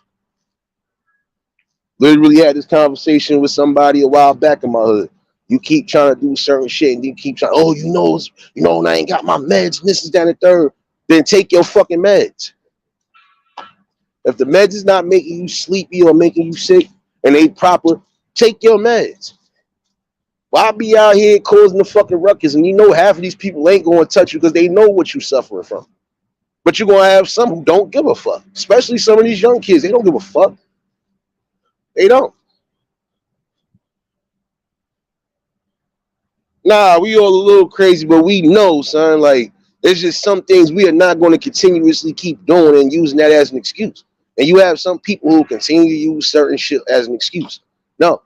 Literally had this conversation with somebody a while back in my hood. You keep trying to do certain shit and you keep trying, oh, I ain't got my meds and this is down the third. Then take your fucking meds. If the meds is not making you sleepy or making you sick and they proper, take your meds. Why be out here causing the fucking ruckus and you know half of these people ain't going to touch you because they know what you're suffering from. But you're going to have some who don't give a fuck, especially some of these young kids. They don't give a fuck. They don't. Nah, we all a little crazy, but we know, son, like, there's just some things we are not going to continuously keep doing and using that as an excuse. And you have some people who continue to use certain shit as an excuse. No.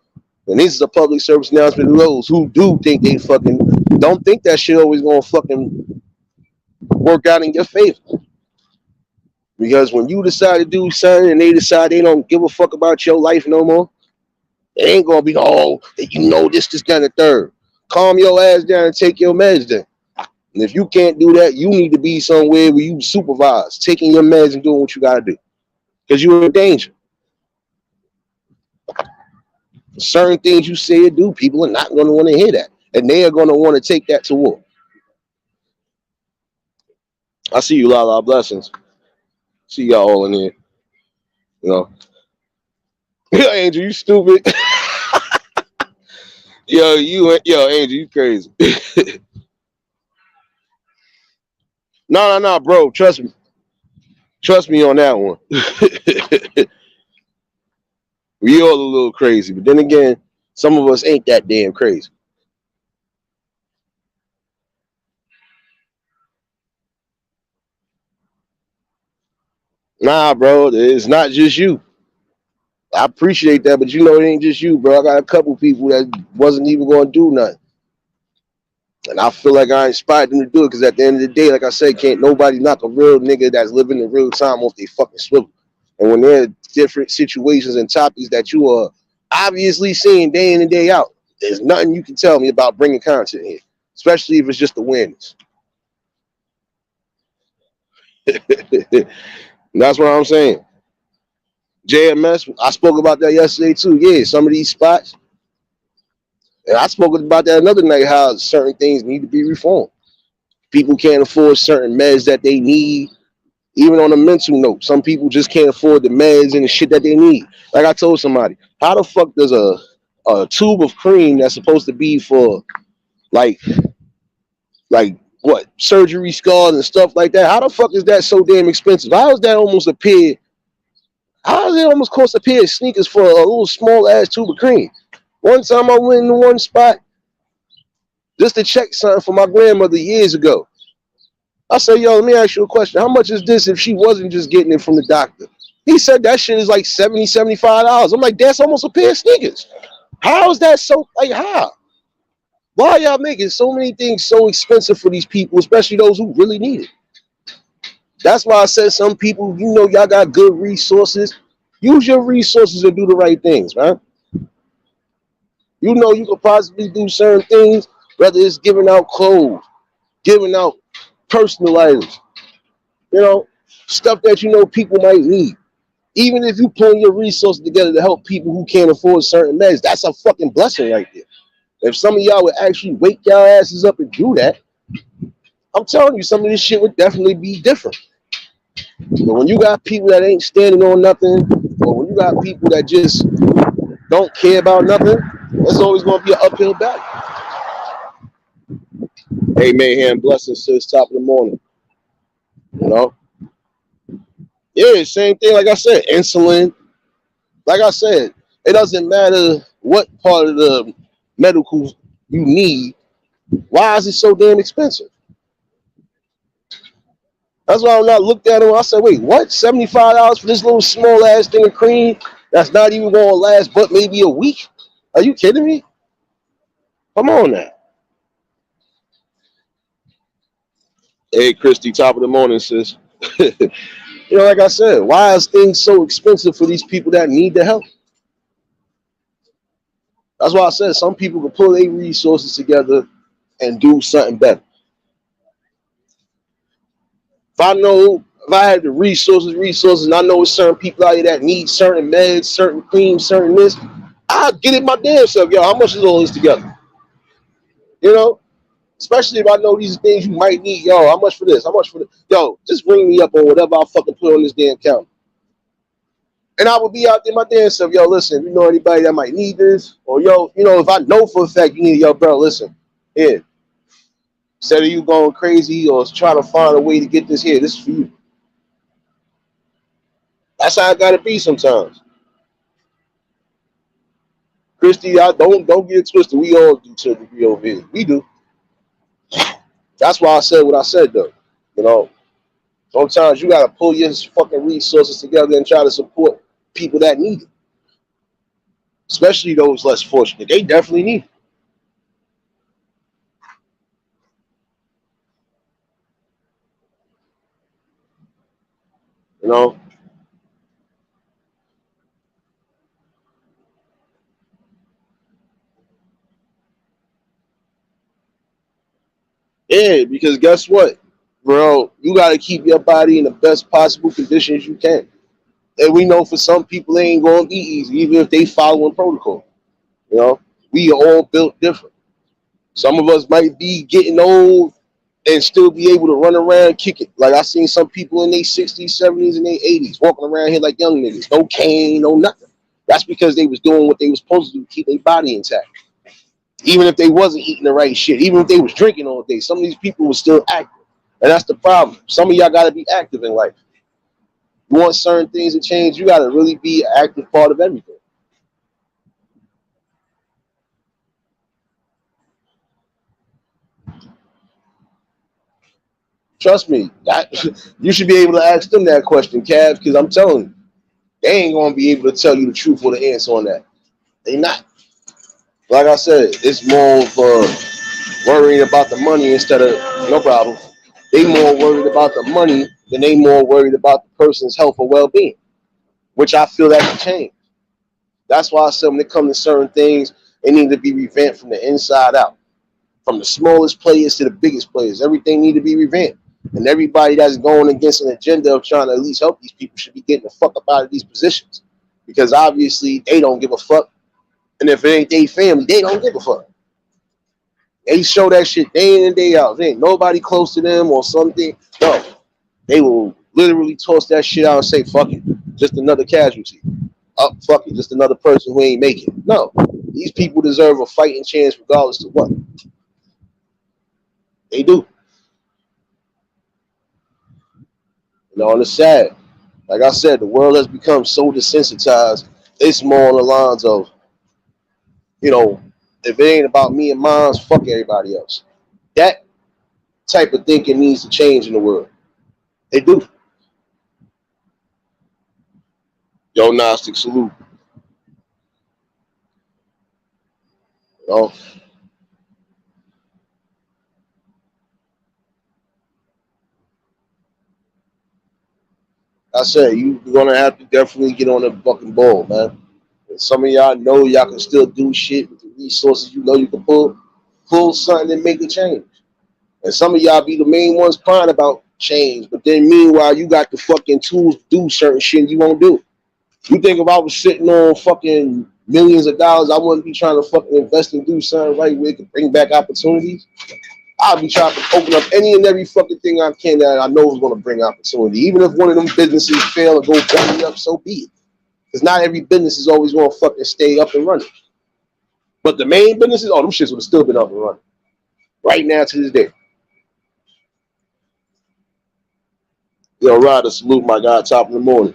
And this is a public service announcement to those who do think they fucking don't think that shit always gonna fucking work out in your favor. Because when you decide to do something and they decide they don't give a fuck about your life no more, it ain't gonna be, oh, you know this, down the third. Calm your ass down and take your meds then. And if you can't do that, you need to be somewhere where you supervise, taking your meds and doing what you gotta do. Because you're in danger. Certain things you say or do, people are not gonna want to hear that. And they are gonna want to take that to war. I see you, Lala. Blessings. See y'all all in here. You know. Yo, Angel, you stupid. Yo, Angel, you crazy. No, bro. Trust me. Trust me on that one. We all a little crazy, but then again, some of us ain't that damn crazy. Nah, bro, it's not just you. I appreciate that, but you know it ain't just you, bro. I got a couple people that wasn't even going to do nothing. And I feel like I inspired them to do it because at the end of the day, like I said, can't nobody knock a real nigga that's living in real time off their fucking swivel. And when there are different situations and topics that you are obviously seeing day in and day out, there's nothing you can tell me about bringing content here, especially if it's just awareness. That's what I'm saying. JMS, I spoke about that yesterday too. Yeah, some of these spots. And I spoke about that another night, how certain things need to be reformed. People can't afford certain meds that they need. Even on a mental note, some people just can't afford the meds and the shit that they need. Like I told somebody, how the fuck does a tube of cream that's supposed to be for like like what surgery scars and stuff like that? How the fuck is that so damn expensive? How is that almost a pair? How does it almost cost a pair of sneakers for a little small ass tube of cream? One time I went in one spot just to check something for my grandmother years ago. I said, yo, let me ask you a question. How much is this if she wasn't just getting it from the doctor? He said that shit is like $70, $75. I'm like, that's almost a pair of sneakers. How is that so, like, how? Why are y'all making so many things so expensive for these people, especially those who really need it? That's why I said some people, you know, y'all got good resources. Use your resources to do the right things, man. You know you could possibly do certain things, whether it's giving out clothes, giving out personal items, you know, stuff that you know people might need. Even if you pull your resources together to help people who can't afford certain meds, that's a fucking blessing right there. If some of y'all would actually wake y'all asses up and do that, I'm telling you, some of this shit would definitely be different. But when you got people that ain't standing on nothing, or when you got people that just don't care about nothing, it's always going to be an uphill battle. Hey, Mayhem, blessings, sis, top of the morning. You know? Yeah, same thing. Like I said, insulin. Like I said, it doesn't matter what part of the medical you need. Why is it so damn expensive? That's why when I looked at it, I said, wait, what? $75 for this little small ass thing of cream that's not even going to last but maybe a week? Are you kidding me? Come on now. Hey, Christy, top of the morning, sis. You know, like I said, why is things so expensive for these people that need the help? That's why I said some people can pull their resources together and do something better. If I had the resources, and I know it's certain people out here that need certain meds, certain creams, certain this, I'll get it my damn self. Yo, how much is all this together? You know? Especially if I know these things you might need. Yo, how much for this? How much for this? Yo, just ring me up on whatever I fucking put on this damn counter. And I would be out there my damn self. Yo, listen, if you know anybody that might need this, or yo, you know, if I know for a fact you need it, yo, bro, listen, here. Instead of you going crazy or trying to find a way to get this here, this is for you. That's how I gotta be sometimes. Christy, I don't get it twisted. We all do to a degree over here. We do. That's why I said what I said though. You know, sometimes you gotta pull your fucking resources together and try to support people that need it. Especially those less fortunate. They definitely need it. You know? Yeah, because guess what, bro? You gotta keep your body in the best possible conditions you can. And we know for some people it ain't gonna be easy, even if they following protocol. You know, we are all built different. Some of us might be getting old and still be able to run around, kick it. Like I seen some people in their 60s, 70s, and their 80s walking around here like young niggas. No cane, no nothing. That's because they was doing what they was supposed to do to keep their body intact. Even if they wasn't eating the right shit, even if they was drinking all day, some of these people were still active. And that's the problem. Some of y'all gotta be active in life. You want certain things to change, you gotta really be an active part of everything. Trust me, you should be able to ask them that question, Cavs, because I'm telling you, they ain't gonna be able to tell you the truth or the answer on that. They not. Like I said, it's more of worrying about the money instead of no problem. They more worried about the money than they more worried about the person's health or well-being, which I feel that can change. That's why I said when it comes to certain things, they need to be revamped from the inside out. From the smallest players to the biggest players, everything need to be revamped. And everybody that's going against an agenda of trying to at least help these people should be getting the fuck up out of these positions. because obviously they don't give a fuck. And if it ain't their family, they don't give a fuck. They show that shit day in and day out. There ain't nobody close to them or something. No, they will literally toss that shit out and say, fuck it, just another casualty. Oh, fuck it, just another person who ain't making it. No, these people deserve a fighting chance regardless of what. They do. You know, and it's sad. Like I said, the world has become so desensitized. It's more on the lines of, you know, if it ain't about me and mine, fuck everybody else. That type of thinking needs to change in the world. They do. Yo, Gnostic, salute. You know? I said, you're going to have to definitely get on the fucking ball, man. And some of y'all know y'all can still do shit with the resources you know you can pull something and make a change. And some of y'all be the main ones crying about change, but then meanwhile, you got the fucking tools to do certain shit you won't do. You think if I was sitting on fucking millions of dollars, I wouldn't be trying to fucking invest and do something right where it could bring back opportunities? I'll be trying to open up any and every fucking thing I can that I know is going to bring opportunity. Even if one of them businesses fail and go belly up, so be it. Because not every business is always going to fucking stay up and running. But the main businesses, them shits would have still been up and running. Right now to this day. Yo, Ryder, salute my guy, top of the morning.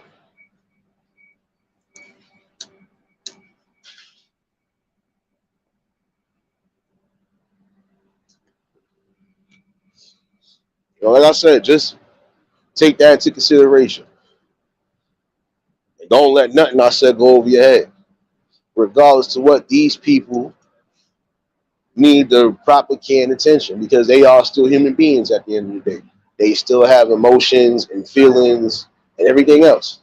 You know, like I said, just take that into consideration. And don't let nothing I said go over your head. Regardless to what these people need the proper care and attention, because they are still human beings at the end of the day. They still have emotions and feelings and everything else.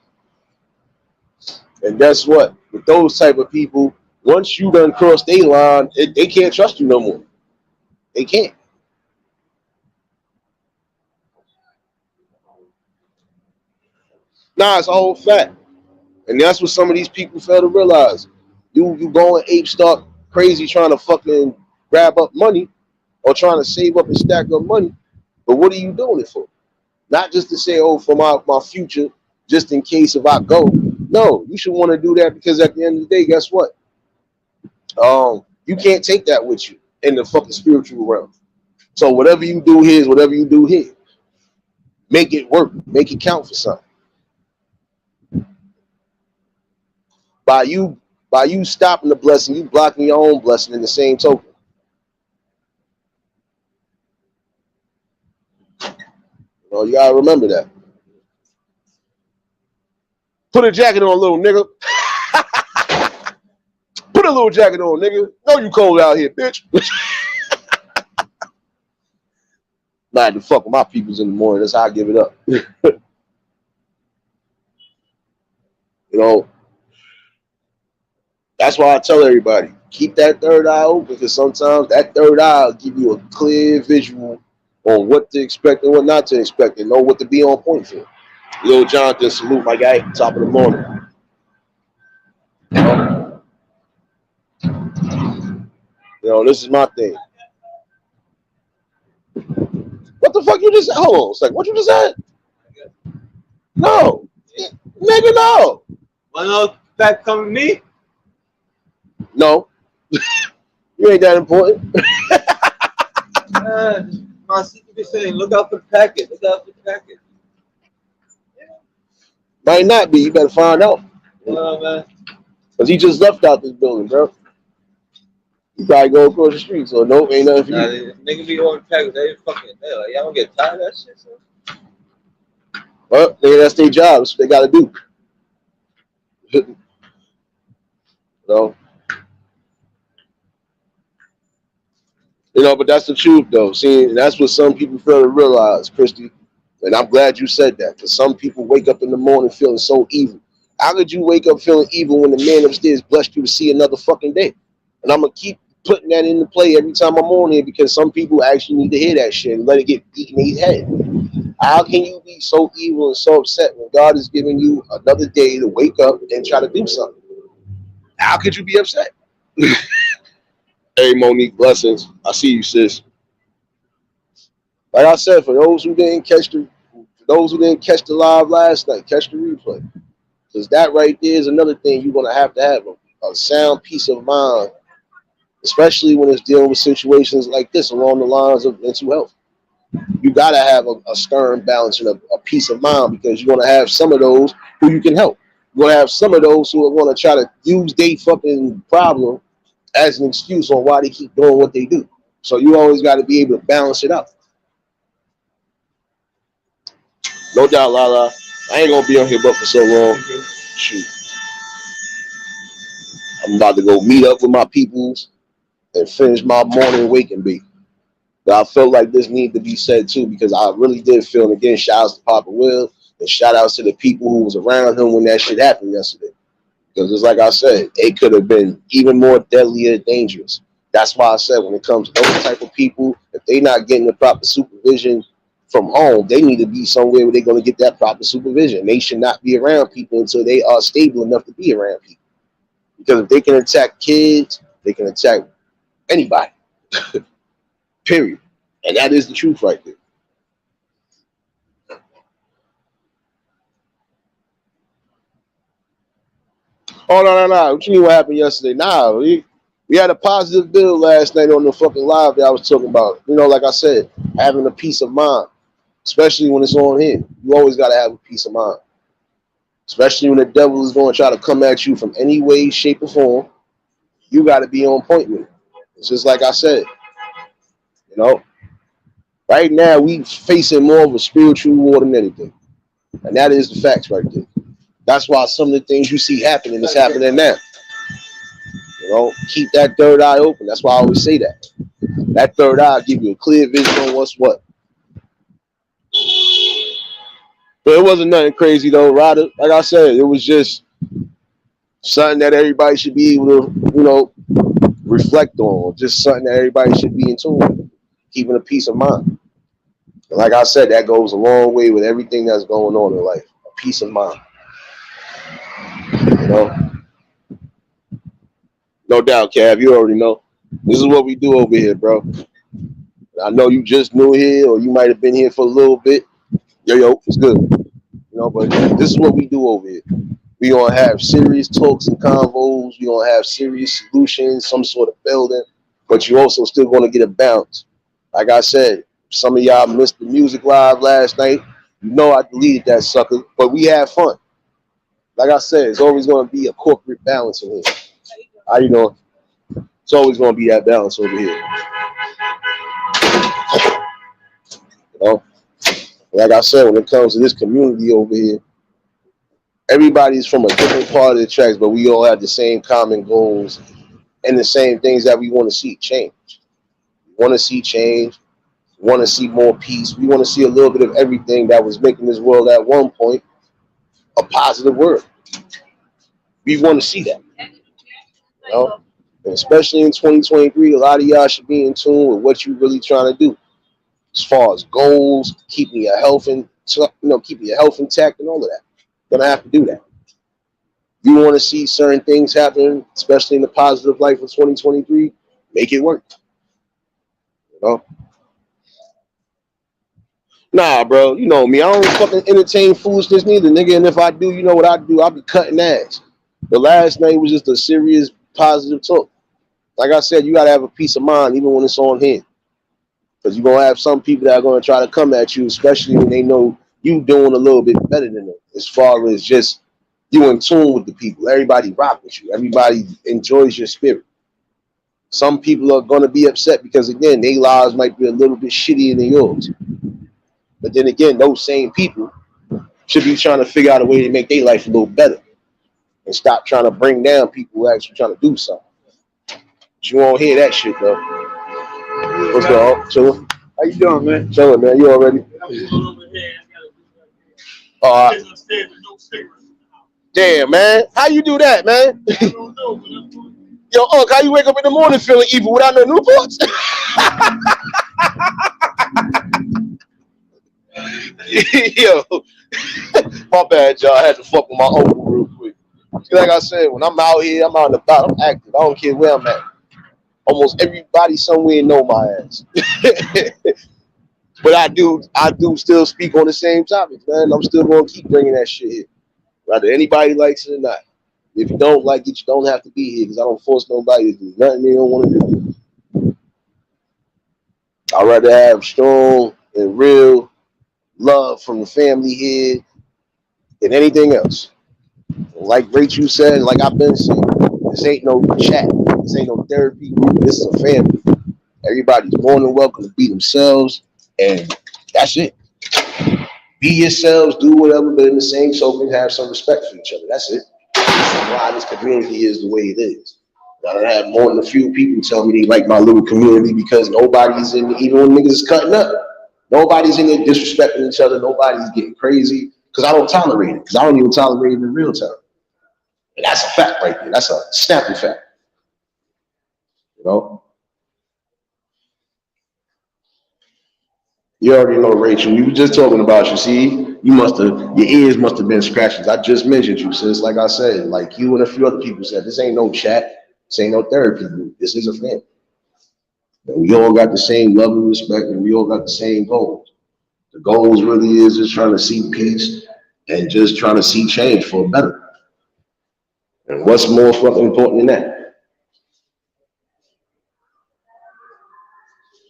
And guess what? With those type of people, once you done cross their line, they can't trust you no more. They can't. Nah, it's a whole fact. And that's what some of these people fail to realize. You going ape start crazy trying to fucking grab up money or trying to save up and stack up money. But what are you doing it for? Not just to say, oh, for my future, just in case if I go. No, you should want to do that because at the end of the day, guess what? You can't take that with you in the fucking spiritual realm. So whatever you do here is whatever you do here. Make it work. Make it count for something. By you stopping the blessing, you blocking your own blessing in the same token. You know, you gotta remember that. Put a jacket on, little nigga. Put a little jacket on, nigga. Know you cold out here, bitch. Not to fuck with my peoples in the morning. That's how I give it up. You know, that's why I tell everybody, keep that third eye open, because sometimes that third eye will give you a clear visual on what to expect and what not to expect, and know what to be on point for. Yo, Jonathan, salute my guy, top of the morning. You know, this is my thing. What the fuck you just said? Hold on, it's like, what you just said? No. Nigga, no. Want no back coming to me? No. You ain't that important. My sister be saying, look out for the packet. Look out for the packet. Might not be. You better find out. Man. Because he just left out this building, bro. You probably go across the street, so no, ain't nothing for you. Nigga be on the packet. They fucking, like, y'all don't get tired of that shit, so. Well, that's their job. That's what they got to do. You know, but that's the truth, though. See, and that's what some people fail to realize, Christy. And I'm glad you said that, because some people wake up in the morning feeling so evil. How could you wake up feeling evil when the man upstairs blessed you to see another fucking day? And I'm going to keep putting that into play every time I'm on here, because some people actually need to hear that shit and let it get beat in their head. How can you be so evil and so upset when God is giving you another day to wake up and try to do something? How could you be upset? Hey, Monique, blessings. I see you, sis. Like I said, for those who didn't catch the live last night, catch the replay. Because that right there is another thing you're gonna have a sound peace of mind, especially when it's dealing with situations like this along the lines of mental health. You gotta have a stern balance and a peace of mind because you're gonna have some of those who you can help. You're gonna have some of those who are gonna try to use their fucking problem as an excuse on why they keep doing what they do. So you always got to be able to balance it out. No doubt, Lala. I ain't gonna be on here but for so long. Shoot, I'm about to go meet up with my peoples and finish my morning wake and bake. But I felt like this needed to be said too because I really did feel. And again, shout outs to Papa Will and shout outs to the people who was around him when that shit happened yesterday. Because it's like I said, it could have been even more deadly and dangerous. That's why I said when it comes to those type of people, if they're not getting the proper supervision from home, they need to be somewhere where they're going to get that proper supervision. They should not be around people until they are stable enough to be around people. Because if they can attack kids, they can attack anybody. Period. And that is the truth right there. Oh, no. What you mean what happened yesterday? Nah, we had a positive build last night on the fucking live that I was talking about. You know, like I said, having a peace of mind, especially when it's on here. You always got to have a peace of mind. Especially when the devil is going to try to come at you from any way, shape, or form. You got to be on point with it. It's just like I said, you know, right now we facing more of a spiritual war than anything. And that is the facts right there. That's why some of the things you see happening is happening now. You know, keep that third eye open. That's why I always say that. That third eye give you a clear vision on what's what. But it wasn't nothing crazy though, Ryder. Like I said, it was just something that everybody should be able to, you know, reflect on. Just something that everybody should be in tune with. Keeping a peace of mind. And like I said, that goes a long way with everything that's going on in life. A peace of mind. You know? No doubt, Cav. You already know. This is what we do over here, bro. I know you just new here, or you might have been here for a little bit. Yo, it's good. You know, but this is what we do over here. We gonna have serious talks and convos. We gonna have serious solutions, some sort of building. But you also still gonna get a bounce. Like I said, some of y'all missed the music live last night. You know I deleted that sucker, but we had fun. Like I said, it's always gonna be a corporate balance in here. How you doing? It's always gonna be that balance over here. You know, like I said, when it comes to this community over here, everybody's from a different part of the tracks, but we all have the same common goals and the same things that we want to see change. We want to see change. We want to see more peace. We want to see a little bit of everything that was making this world at one point a positive world. We want to see that. You know? And especially in 2023, a lot of y'all should be in tune with what you're really trying to do. As far as goals, keeping your health keeping your health intact and all of that. You're gonna have to do that. You want to see certain things happen, especially in the positive life of 2023, make it work. You know? Nah, bro, you know me. I don't fucking entertain foolishness neither, nigga. And if I do, you know what I do? I'll be cutting ass. But last night was just a serious positive talk. Like I said, you gotta have a peace of mind even when it's on hand. Because you're gonna have some people that are gonna try to come at you, especially when they know you doing a little bit better than them. As far as just you in tune with the people. Everybody rock with you. Everybody enjoys your spirit. Some people are gonna be upset because again, their lives might be a little bit shittier than yours. But then again, those same people should be trying to figure out a way to make their life a little better. And stop trying to bring down people who actually trying to do something. But you won't hear that shit though. What's going on? Chilling? How you doing, man? Chilling, man. You already? Damn, man. How you do that, man? Yo, Unc, how you wake up in the morning feeling evil without no Newports? Yo, my bad, y'all. I had to fuck with my uncle real quick. Like I said, when I'm out here, I'm out and about, I'm active. I don't care where I'm at. Almost everybody somewhere know my ass. But I do still speak on the same topic, man. I'm still gonna keep bringing that shit here, whether anybody likes it or not. If you don't like it, you don't have to be here because I don't force nobody to do nothing they don't want to do. I'd rather have strong and real love from the family here than anything else. Like Rachel said, like I've been saying, this ain't no chat. This ain't no therapy group. This is a family. Everybody's more than welcome to be themselves, and that's it. Be yourselves, do whatever, but in the same token, have some respect for each other. That's it. That's why this community is the way it is. I don't have more than a few people tell me they like my little community because nobody's in, even when niggas is cutting up, nobody's in there disrespecting each other. Nobody's getting crazy because I don't tolerate it. Because I don't even tolerate it in real time. And that's a fact right there. That's a snappy fact. You know? You already know, Rachel. You were just talking about you. See, your ears must have been scratching. I just mentioned you, sis. Like I said, like you and a few other people said, this ain't no chat. This ain't no therapy group. This is a family. And we all got the same love and respect, and we all got the same goals. The goals really is just trying to see peace and just trying to see change for a better. And what's more fucking important than that?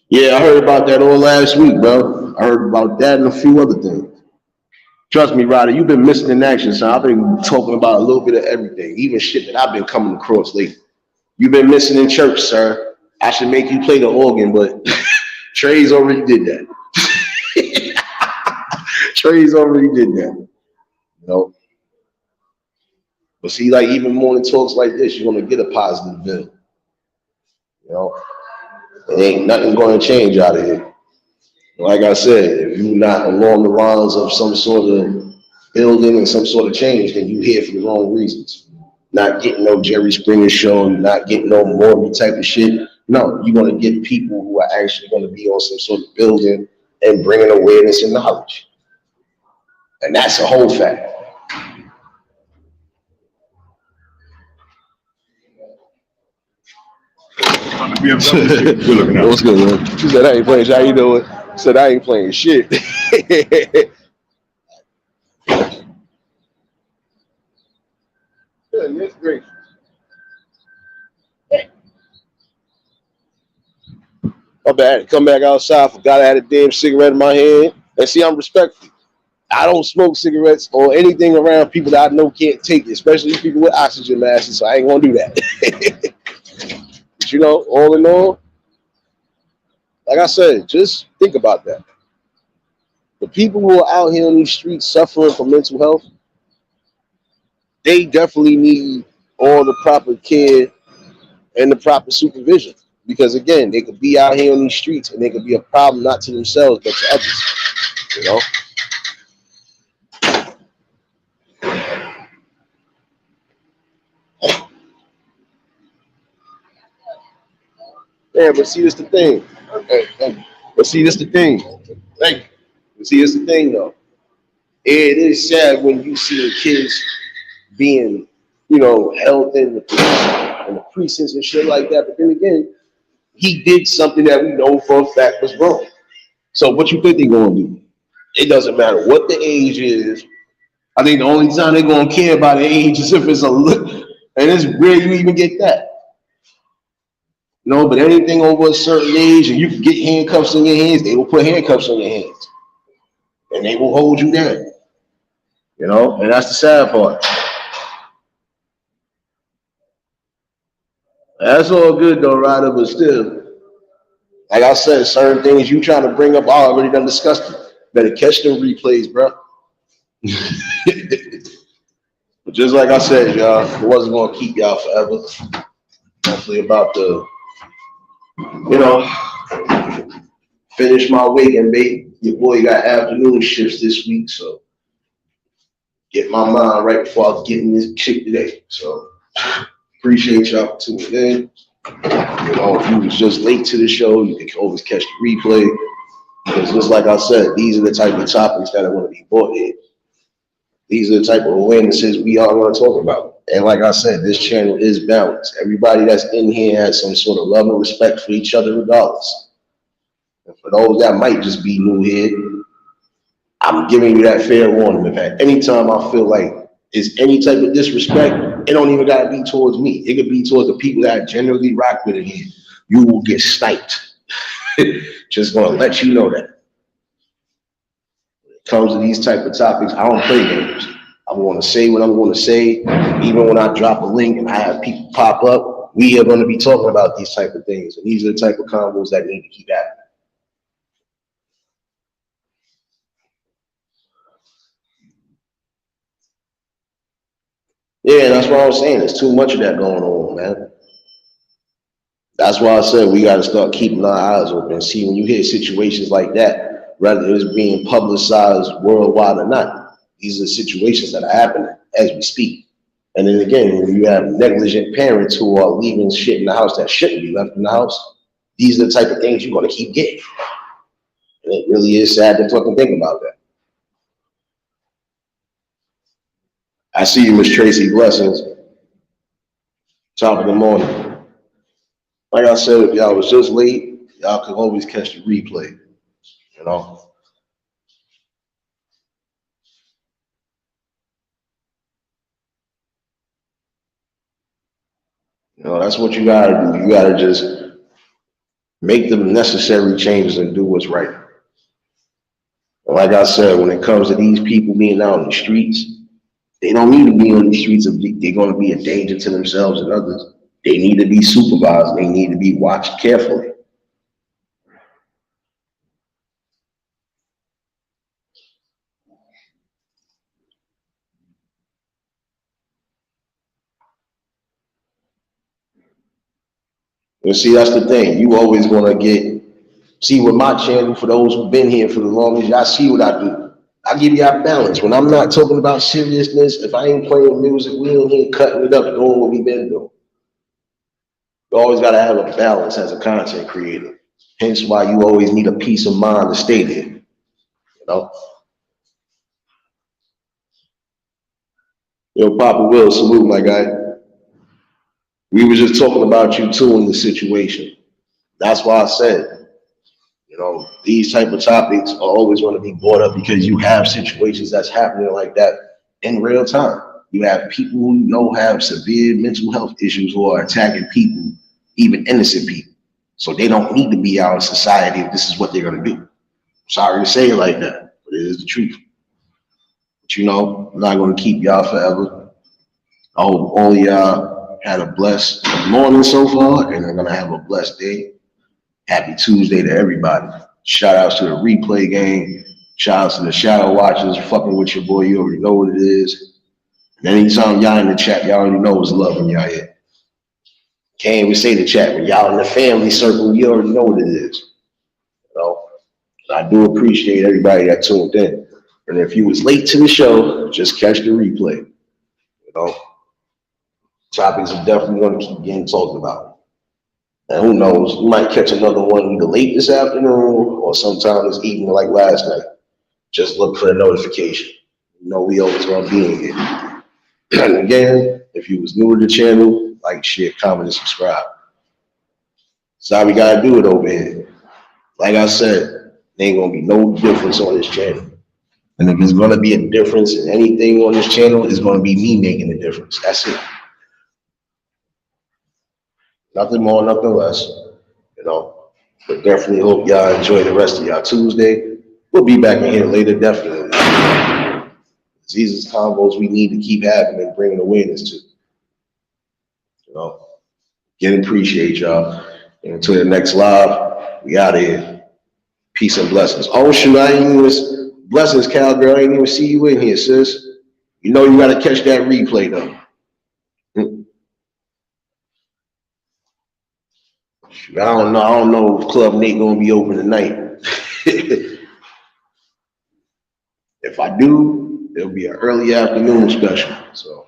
Yeah, I heard about that all last week, bro. I heard about that and a few other things. Trust me, Ryder, you've been missing in action, so I've been talking about a little bit of everything, even shit that I've been coming across lately. You've been missing in church, sir. I should make you play the organ, but Trey's already did that. Trey's already did that. You know? But see, like even morning talks like this, you're gonna get a positive bill. You know? There ain't nothing gonna change out of here. Like I said, if you're not along the lines of some sort of building and some sort of change, then you here for the wrong reasons. Not getting no Jerry Springer show, not getting no Morby type of shit. No, you're gonna get people who are actually gonna be on some sort of building and bringing awareness and knowledge. And that's a whole fact. What's good, man? She said, I ain't playing shit. How you doing? Said, I ain't playing shit. Goodness gracious. My bad. Come back outside. Forgot I had a damn cigarette in my hand. And see, I'm respectful. I don't smoke cigarettes or anything around people that I know can't take it, especially people with oxygen masks, so I ain't gonna do that. But you know, all in all, like I said, just think about that. The people who are out here on these streets suffering from mental health, they definitely need all the proper care and the proper supervision. Because again, they could be out here on these streets and they could be a problem not to themselves but to others. You know? Yeah, but see, this the thing. But see, this the thing. Thank you. But see, it's the thing though. It is sad when you see the kids being, you know, held in the precincts and shit like that. But then again, he did something that we know for a fact was wrong. So what you think they're gonna do? It doesn't matter what the age is. I think the only time they're gonna care about the age is if it's a look, and it's rare you even get that. No, but anything over a certain age, and you can get handcuffs in your hands, they will put handcuffs on your hands, and they will hold you down. You know, and that's the sad part. That's all good though, Ryder, but still, like I said, certain things you trying to bring up, I already done discussed it. Better catch them replays, bro. But just like I said, y'all, it wasn't gonna keep y'all forever. Hopefully about the, you know, finish my weekend, babe. Your boy got afternoon shifts this week, so get my mind right before I get in this chick today. So appreciate y'all for tuning in. You know, if you was just late to the show, you can always catch the replay. Because just like I said, these are the type of topics that are going to be brought here. These are the type of awarenesses we are going to talk about. And like I said, this channel is balanced. Everybody that's in here has some sort of love and respect for each other regardless. And for those that might just be new here, I'm giving you that fair warning. If at any time I feel like it's any type of disrespect, it don't even got to be towards me. It could be towards the people that I generally rock with in here. You will get sniped. Just going to let you know that. When it comes to these type of topics, I don't play games. I'm going to say what I'm going to say. Even when I drop a link and I have people pop up, we are going to be talking about these type of things. And these are the type of combos that need to keep happening. Yeah, that's what I was saying. There's too much of that going on, man. That's why I said we got to start keeping our eyes open. See, when you hear situations like that, whether it's being publicized worldwide or not, these are situations that are happening as we speak. And then again, when you have negligent parents who are leaving shit in the house that shouldn't be left in the house, these are the type of things you're going to keep getting. And it really is sad to fucking think about that. I see you, Miss Tracy. Blessings. Top of the morning. Like I said, if y'all was just late, y'all can always catch the replay, you know. You know, that's what you gotta do. You gotta just make the necessary changes and do what's right. And like I said, when it comes to these people being out in the streets, they don't need to be on the streets if they're gonna be a danger to themselves and others. They need to be supervised. They need to be watched carefully. And see, that's the thing. You always gonna see with my channel, for those who've been here for the longest, y'all see what I do. I give y'all balance. When I'm not talking about seriousness, if I ain't playing music, we in here cutting it up, doing what we've been doing. You always gotta have a balance as a content creator. Hence why you always need a peace of mind to stay there. You know? Yo, Papa Will, salute, my guy. We were just talking about you too in the situation. That's why I said, you know, these type of topics are always going to be brought up because you have situations that's happening like that in real time. You have people who you know have severe mental health issues who are attacking people, even innocent people. So they don't need to be out in society if this is what they're going to do. Sorry to say it like that, but it is the truth. But you know, I'm not going to keep y'all forever. I hope all y'all had a blessed morning so far, and are going to have a blessed day. Happy Tuesday to everybody. Shout outs to the replay gang. Shout outs to the shadow watchers fucking with your boy. You already know what it is. And anytime y'all in the chat, y'all already know what's love when y'all here. Can't even say the chat, but y'all in the family circle, you already know what it is. You know, I do appreciate everybody that tuned in. And if you was late to the show, just catch the replay. You know, topics are definitely going to keep getting talked about. And who knows, you might catch another one either late this afternoon or sometime this evening like last night. Just look for the notification. You know we always want to be in here. And again, if you was new to the channel, like, share, comment, and subscribe. That's how we got to do it over here. Like I said, there ain't going to be no difference on this channel. And if there's going to be a difference in anything on this channel, it's going to be me making the difference. That's it. Nothing more, nothing less, you know. But definitely hope y'all enjoy the rest of y'all Tuesday. We'll be back in here later, definitely. These are combos we need to keep having and bringing awareness to. You know, again, appreciate y'all. And until the next live, we out of here. Peace and blessings. Oh, shoot, I ain't even, blessings, cowgirl. I ain't even see you in here, sis. You know you got to catch that replay, though. I don't know if Club Nate gonna be open tonight. If I do, it'll be an early afternoon special. So,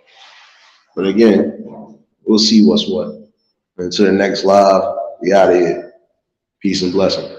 but again, we'll see what's what. Until the next live, we out of here. Peace and blessing.